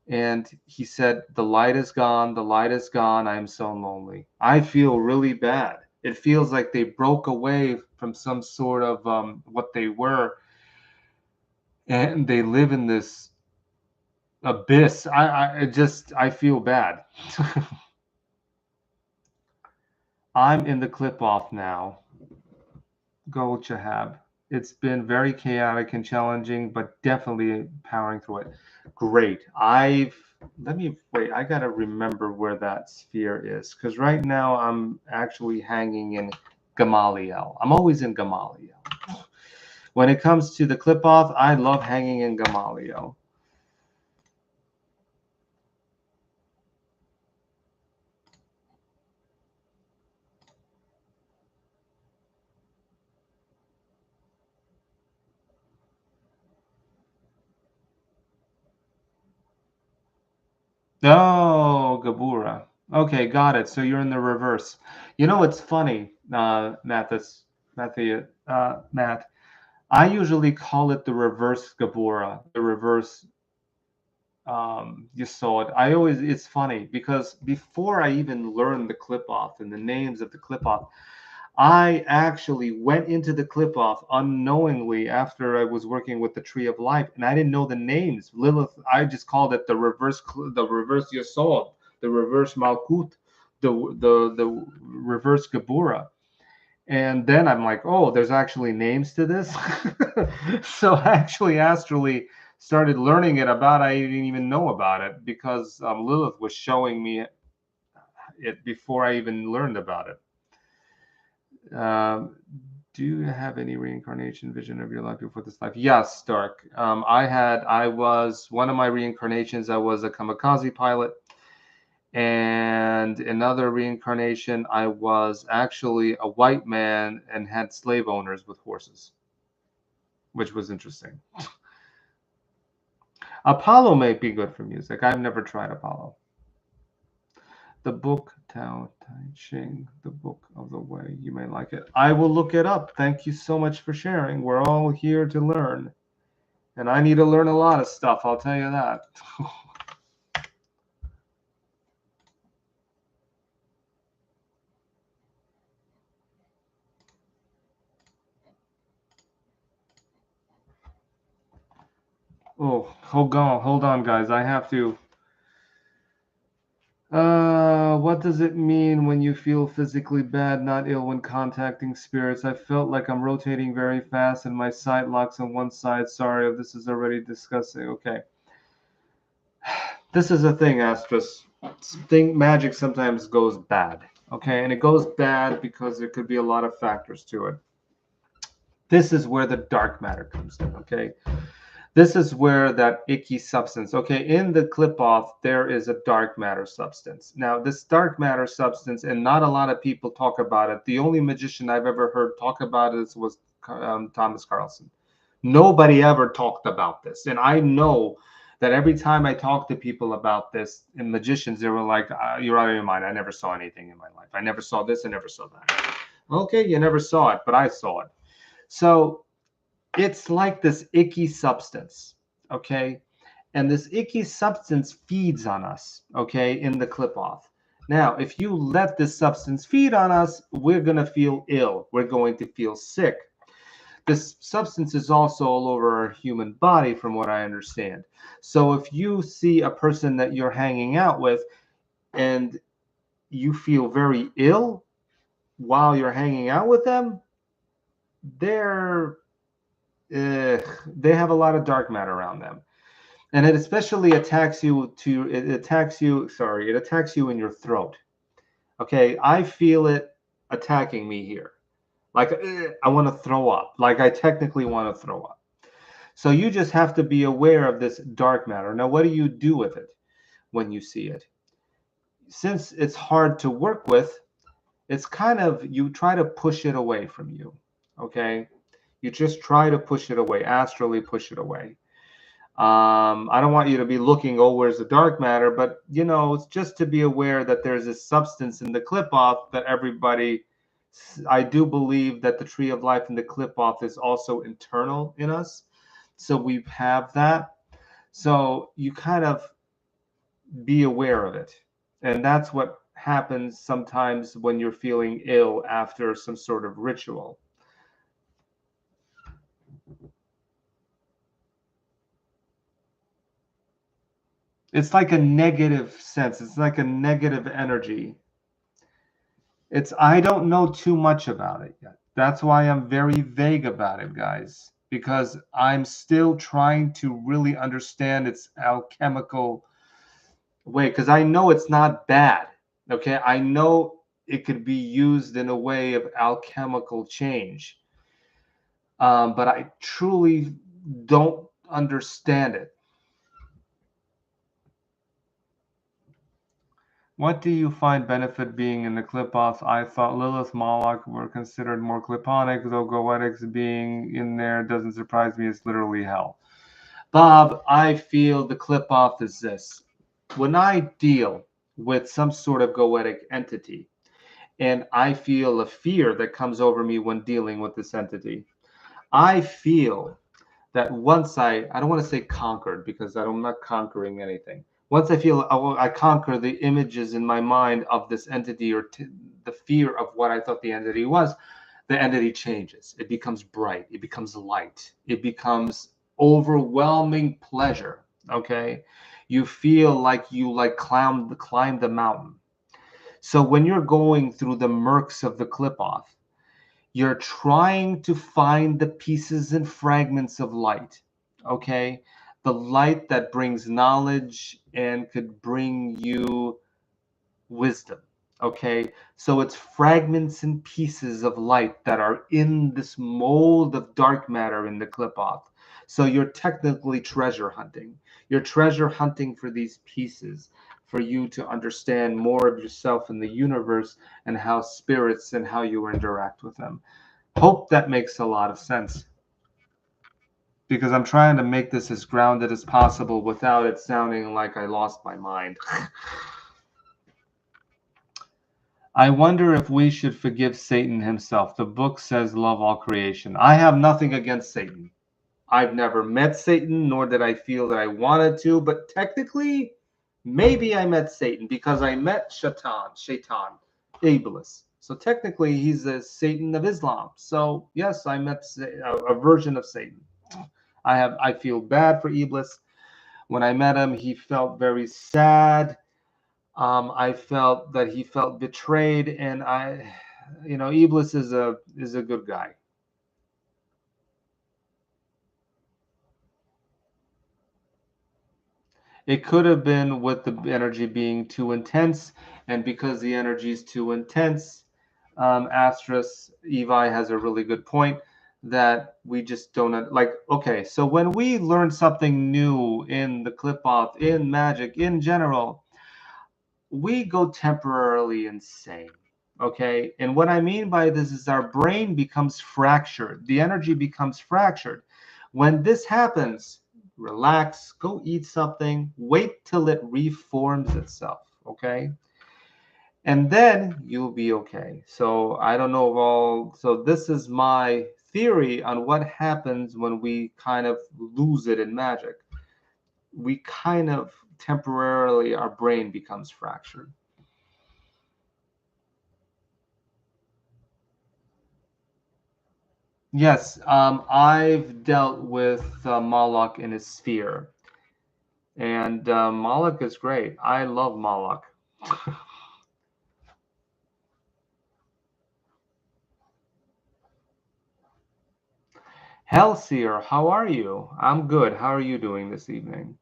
and he said, "The light is gone. The light is gone. I am so lonely." I feel really bad. It feels like they broke away from some sort of what they were, and they live in this abyss. I feel bad. I'm in the clip off now. Go Chahab. It's been very chaotic and challenging, but definitely powering through it. Great. I gotta remember where that sphere is, because right now I'm actually hanging in Gamaliel. I'm always in Gamaliel. When it comes to the clip off, I love hanging in Gamaliel. Oh, Gabura. Okay, got it. So you're in the reverse. You know, it's funny, Matt. Matt. I usually call it the reverse Gabura, the reverse Yesod. It's funny because before I even learned the clip off and the names of the clip off, I actually went into the clip off unknowingly after I was working with the Tree of Life, and I didn't know the names. Lilith, I just called it the reverse Yesod, the reverse Malkut, the reverse Gabura. And then I'm like, oh, there's actually names to this. So I actually astrally started learning it about, I didn't even know about it because Lilith was showing me it before I even learned about it. Do you have any reincarnation vision of your life before this life? Yes, Stark. One of my reincarnations, I was a kamikaze pilot. And another reincarnation, I was actually a white man and had slave owners with horses, which was interesting. Apollo may be good for music. I've never tried Apollo. The book Tao Tai Ching, the book of the way. You may like it. I will look it up. Thank you so much for sharing. We're all here to learn. And I need to learn a lot of stuff, I'll tell you that. Oh, hold on, guys. I have to. What does it mean when you feel physically bad, not ill when contacting spirits? I felt like I'm rotating very fast and my sight locks on one side. Sorry, this is already discussing. Okay. This is a thing, Astros. Magic sometimes goes bad. Okay, and it goes bad because there could be a lot of factors to it. This is where the dark matter comes in, okay? This is where that icky substance, okay, in the clip off, there is a dark matter substance. Now, this dark matter substance, and not a lot of people talk about it. The only magician I've ever heard talk about it was Thomas Carlson. Nobody ever talked about this. And I know that every time I talk to people about this, and magicians, they were like, you're out of your mind. I never saw anything in my life. I never saw this. I never saw that. Okay, you never saw it, but I saw it. So it's like this icky substance, okay? And this icky substance feeds on us, okay, in the clip off. Now, if you let this substance feed on us, we're going to feel ill. We're going to feel sick. This substance is also all over our human body, from what I understand. So if you see a person that you're hanging out with and you feel very ill while you're hanging out with them, they're they have a lot of dark matter around them, and it especially attacks you it attacks you in your throat. Okay, I feel it attacking me here, like I want to throw up, like I technically want to throw up. So you just have to be aware of this dark matter. Now, what do you do with it when you see it? Since it's hard to work with, it's kind of, you try to push it away from you. Okay, you just try to push it away, astrally push it away. I don't want you to be looking, oh, where's the dark matter? But, you know, it's just to be aware that there's this substance in the clip off that everybody, I do believe that the tree of life in the clip off is also internal in us. So we have that. So you kind of be aware of it. And that's what happens sometimes when you're feeling ill after some sort of ritual. It's like a negative sense. It's like a negative energy. I don't know too much about it yet. That's why I'm very vague about it, guys, because I'm still trying to really understand its alchemical way, because I know it's not bad. Okay, I know it could be used in a way of alchemical change, but I truly don't understand it. What do you find benefit being in the clip-offs? I thought Lilith Moloch were considered more cliponic, though Goetics being in there doesn't surprise me. It's literally hell. Bob, I feel the clip-off is this. When I deal with some sort of Goetic entity, and I feel a fear that comes over me when dealing with this entity, I feel that once I don't want to say conquered, because I'm not conquering anything. Once I feel I conquer the images in my mind of this entity, or the fear of what I thought the entity was, the entity changes. It becomes bright. It becomes light. It becomes overwhelming pleasure. Okay, you feel like you climb the mountain. So when you're going through the murks of the clip off, you're trying to find the pieces and fragments of light, okay? The light that brings knowledge and could bring you wisdom, okay? So it's fragments and pieces of light that are in this mold of dark matter in the clip-off. So you're technically treasure hunting. You're treasure hunting for these pieces, for you to understand more of yourself in the universe and how spirits and how you interact with them. Hope that makes a lot of sense, because I'm trying to make this as grounded as possible without it sounding like I lost my mind. I wonder if we should forgive Satan himself. The book says love all creation. I have nothing against Satan. I've never met Satan, nor did I feel that I wanted to, but technically, maybe I met Satan because I met Shaitan, Iblis. So technically, he's a Satan of Islam. So yes, I met a version of Satan. I feel bad for Iblis. When I met him, he felt very sad. I felt that he felt betrayed, and Iblis is a good guy. It could have been with the energy being too intense, and because the energy is too intense, Astros Evi has a really good point that we just don't like. Okay, so when we learn something new in the clip off, in magic, in general, we go temporarily insane. Okay, and what I mean by this is our brain becomes fractured, the energy becomes fractured. When this happens, relax, go eat something, wait till it reforms itself, okay? And then you'll be okay. So I don't know of all, so this is my theory on what happens when we kind of lose it in magic. We kind of temporarily, our brain becomes fractured. Yes, I've dealt with Moloch in his sphere, and Moloch is great. I love Moloch. Hellseer, how are you? I'm good. How are you doing this evening?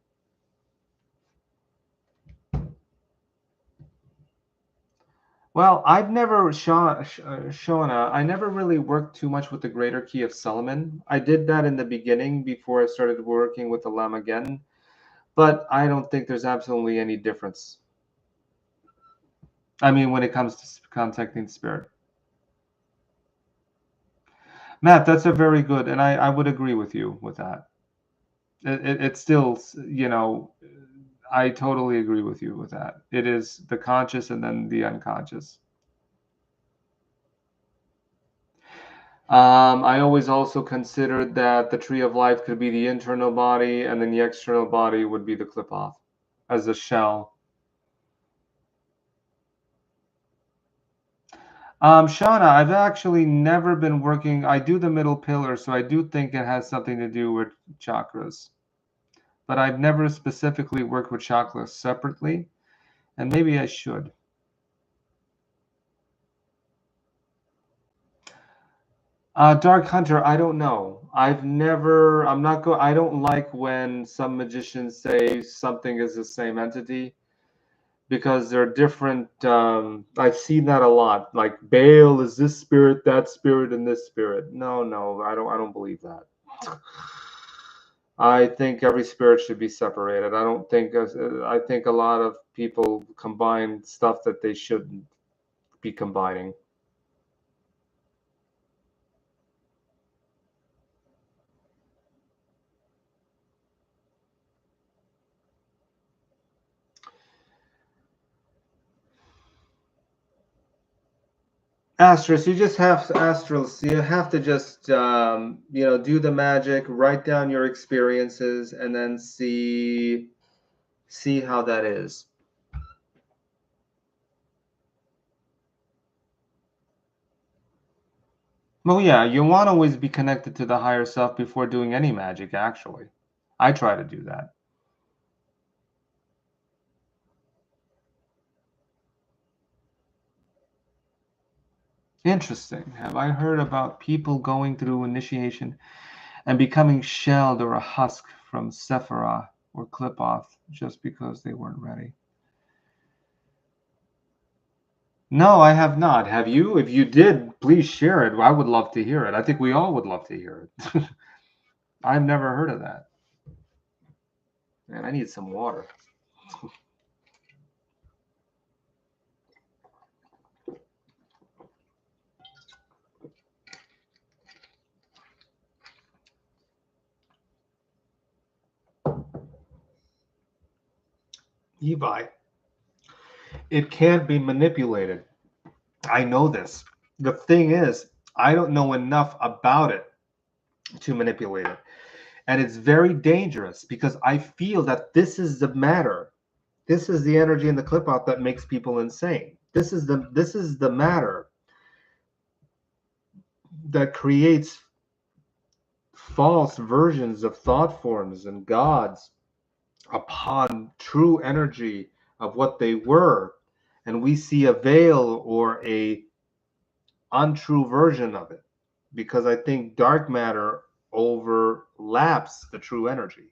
Well, I've never, Shona, I never really worked too much with the Greater Key of Solomon. I did that in the beginning before I started working with the Lamagen, but I don't think there's absolutely any difference. I mean, when it comes to contacting spirit. Matt, that's a very good, and I would agree with you with that. It's still, I totally agree with you with that. It is the conscious and then the unconscious. I always also considered that the tree of life could be the internal body, and then the external body would be the clip off as a shell. Shauna, I've actually never been working. I do the middle pillar, so I do think it has something to do with chakras. But I've never specifically worked with chakras separately, and maybe I should. Dark Hunter, I don't know. I don't like when some magicians say something is the same entity because they're different. I've seen that a lot. Like Baal is this spirit, that spirit, and this spirit. No, I don't believe that. I think every spirit should be separated. I think a lot of people combine stuff that they shouldn't be combining. Astros, you have to just do the magic, write down your experiences, and then see how that is. Well, yeah, you want to always be connected to the higher self before doing any magic, actually. I try to do that. Interesting. Have I heard about people going through initiation and becoming shelled or a husk from Sephira or Clip-Off just because they weren't ready? No, I have not. Have you? If you did, please share it. I would love to hear it. I think we all would love to hear it. I've never heard of that. Man, I need some water. Levi, it can't be manipulated. I know this. The thing is, I don't know enough about it to manipulate it. And it's very dangerous because I feel that this is the matter. This is the energy in the clip out that makes people insane. This is the matter that creates false versions of thought forms and gods upon true energy of what they were, and we see a veil or a untrue version of it because I think dark matter overlaps the true energy.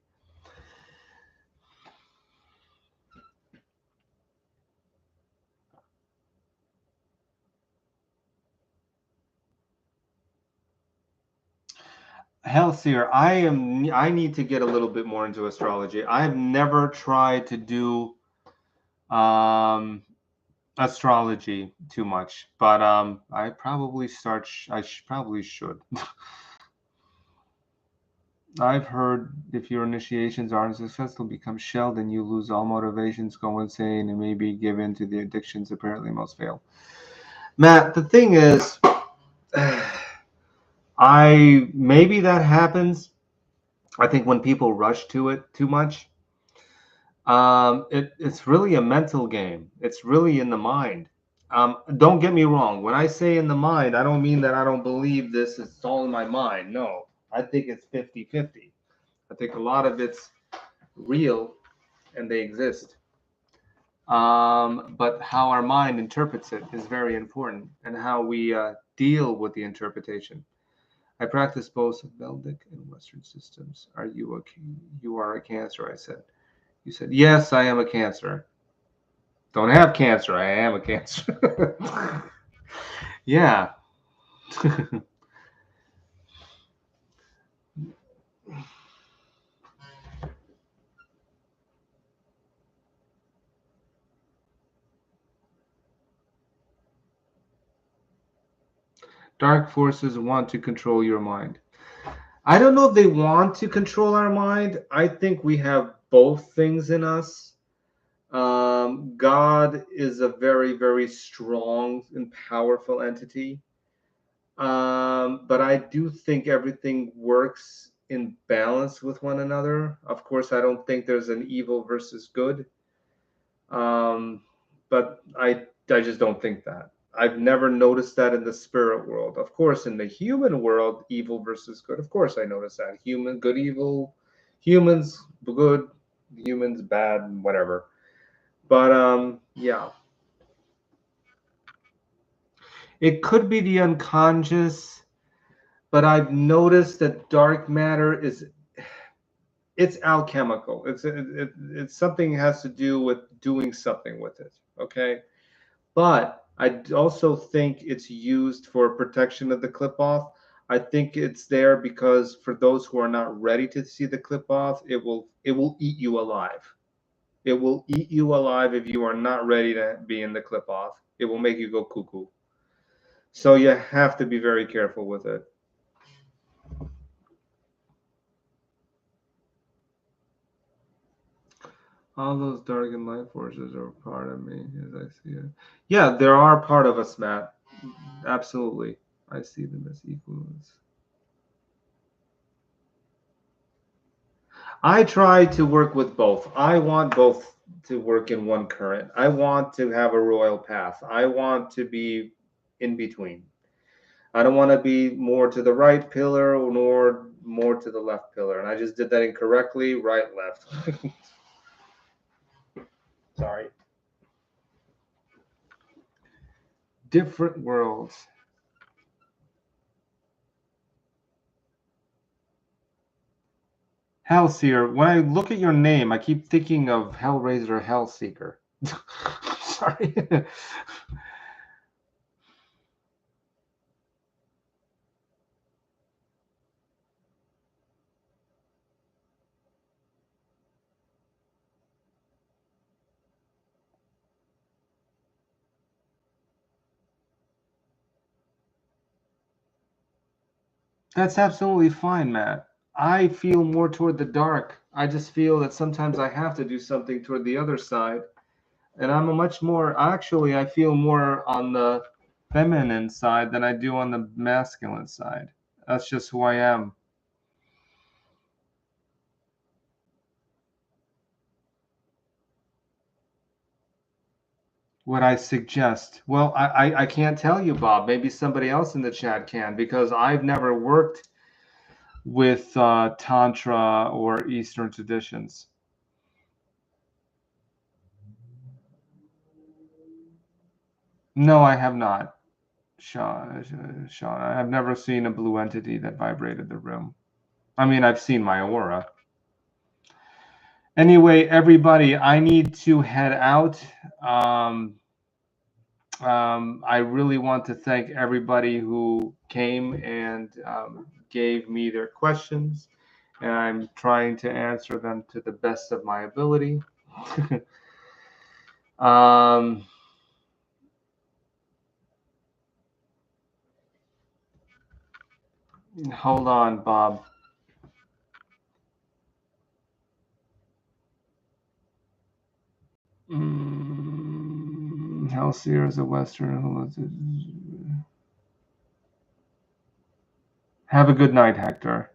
Hellseer, I need to get a little bit more into astrology. I've never tried to do um astrology too much, but I probably start I probably should. I've heard if your initiations aren't successful, become shelled and you lose all motivations, go insane, and maybe give in to the addictions. Apparently, most fail. Matt, the thing is, maybe that happens. I think when people rush to it too much, it's really a mental game. It's really in the mind. Don't get me wrong. When I say in the mind, I don't mean that I don't believe this. It's all in my mind. No, I think it's 50-50. I think a lot of it's real and they exist. But how our mind interprets it is very important, and how we deal with the interpretation. I practice both Vedic and Western systems. You are a Cancer? I said. You said yes. I am a Cancer. Don't have cancer. I am a Cancer. Yeah. Dark forces want to control your mind. I don't know if they want to control our mind. I think we have both things in us. God is a very, very strong and powerful entity. But I do think everything works in balance with one another. Of course, I don't think there's an evil versus good. But I just don't think that. I've never noticed that in the spirit world. Of course, in the human world, evil versus good. Of course, I notice that. Human, good, evil, humans good, humans bad, whatever. But yeah, it could be the unconscious. But I've noticed that dark matter it's alchemical. It's something has to do with doing something with it. Okay. But I also think it's used for protection of the clip off. I think it's there because for those who are not ready to see the clip off, it will eat you alive. It will eat you alive if you are not ready to be in the clip off. It will make you go cuckoo. So you have to be very careful with it. All those dark and light forces are part of me as I see it. Yeah, there are part of us, Matt. Absolutely. I see them as equals. I try to work with both. I want both to work in one current. I want to have a royal path. I want to be in between. I don't want to be more to the right pillar nor more to the left pillar. And I just did that incorrectly, right, left. Sorry. Different worlds. Hellseer. When I look at your name, I keep thinking of Hellraiser Hellseeker. Sorry. That's absolutely fine, Matt. I feel more toward the dark. I just feel that sometimes I have to do something toward the other side. And I'm a much more, actually, I feel more on the feminine side than I do on the masculine side. That's just who I am. What I suggest? Well, I can't tell you, Bob. Maybe somebody else in the chat can, because I've never worked with Tantra or Eastern traditions. No, I have not, Sean. I have never seen a blue entity that vibrated the room. I mean, I've seen my aura. Anyway, everybody, I need to head out. I really want to thank everybody who came and gave me their questions, and I'm trying to answer them to the best of my ability. um, Hold on, Bob. Halcyon is a Western. Have a good night, Hector.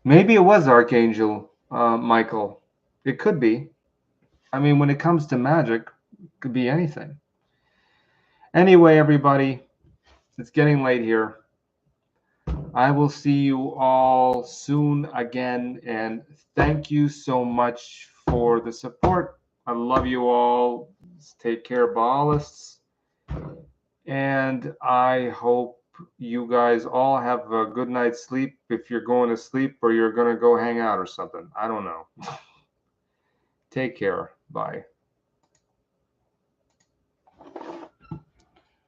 Maybe it was Archangel Michael. It could be. I mean, when it comes to magic, it could be anything. Anyway, everybody, it's getting late here. I will see you all soon again, and thank you so much for the support. I love you all. Take care, Baalists. And I hope you guys all have a good night's sleep if you're going to sleep or you're going to go hang out or something. I don't know. Take care. Bye.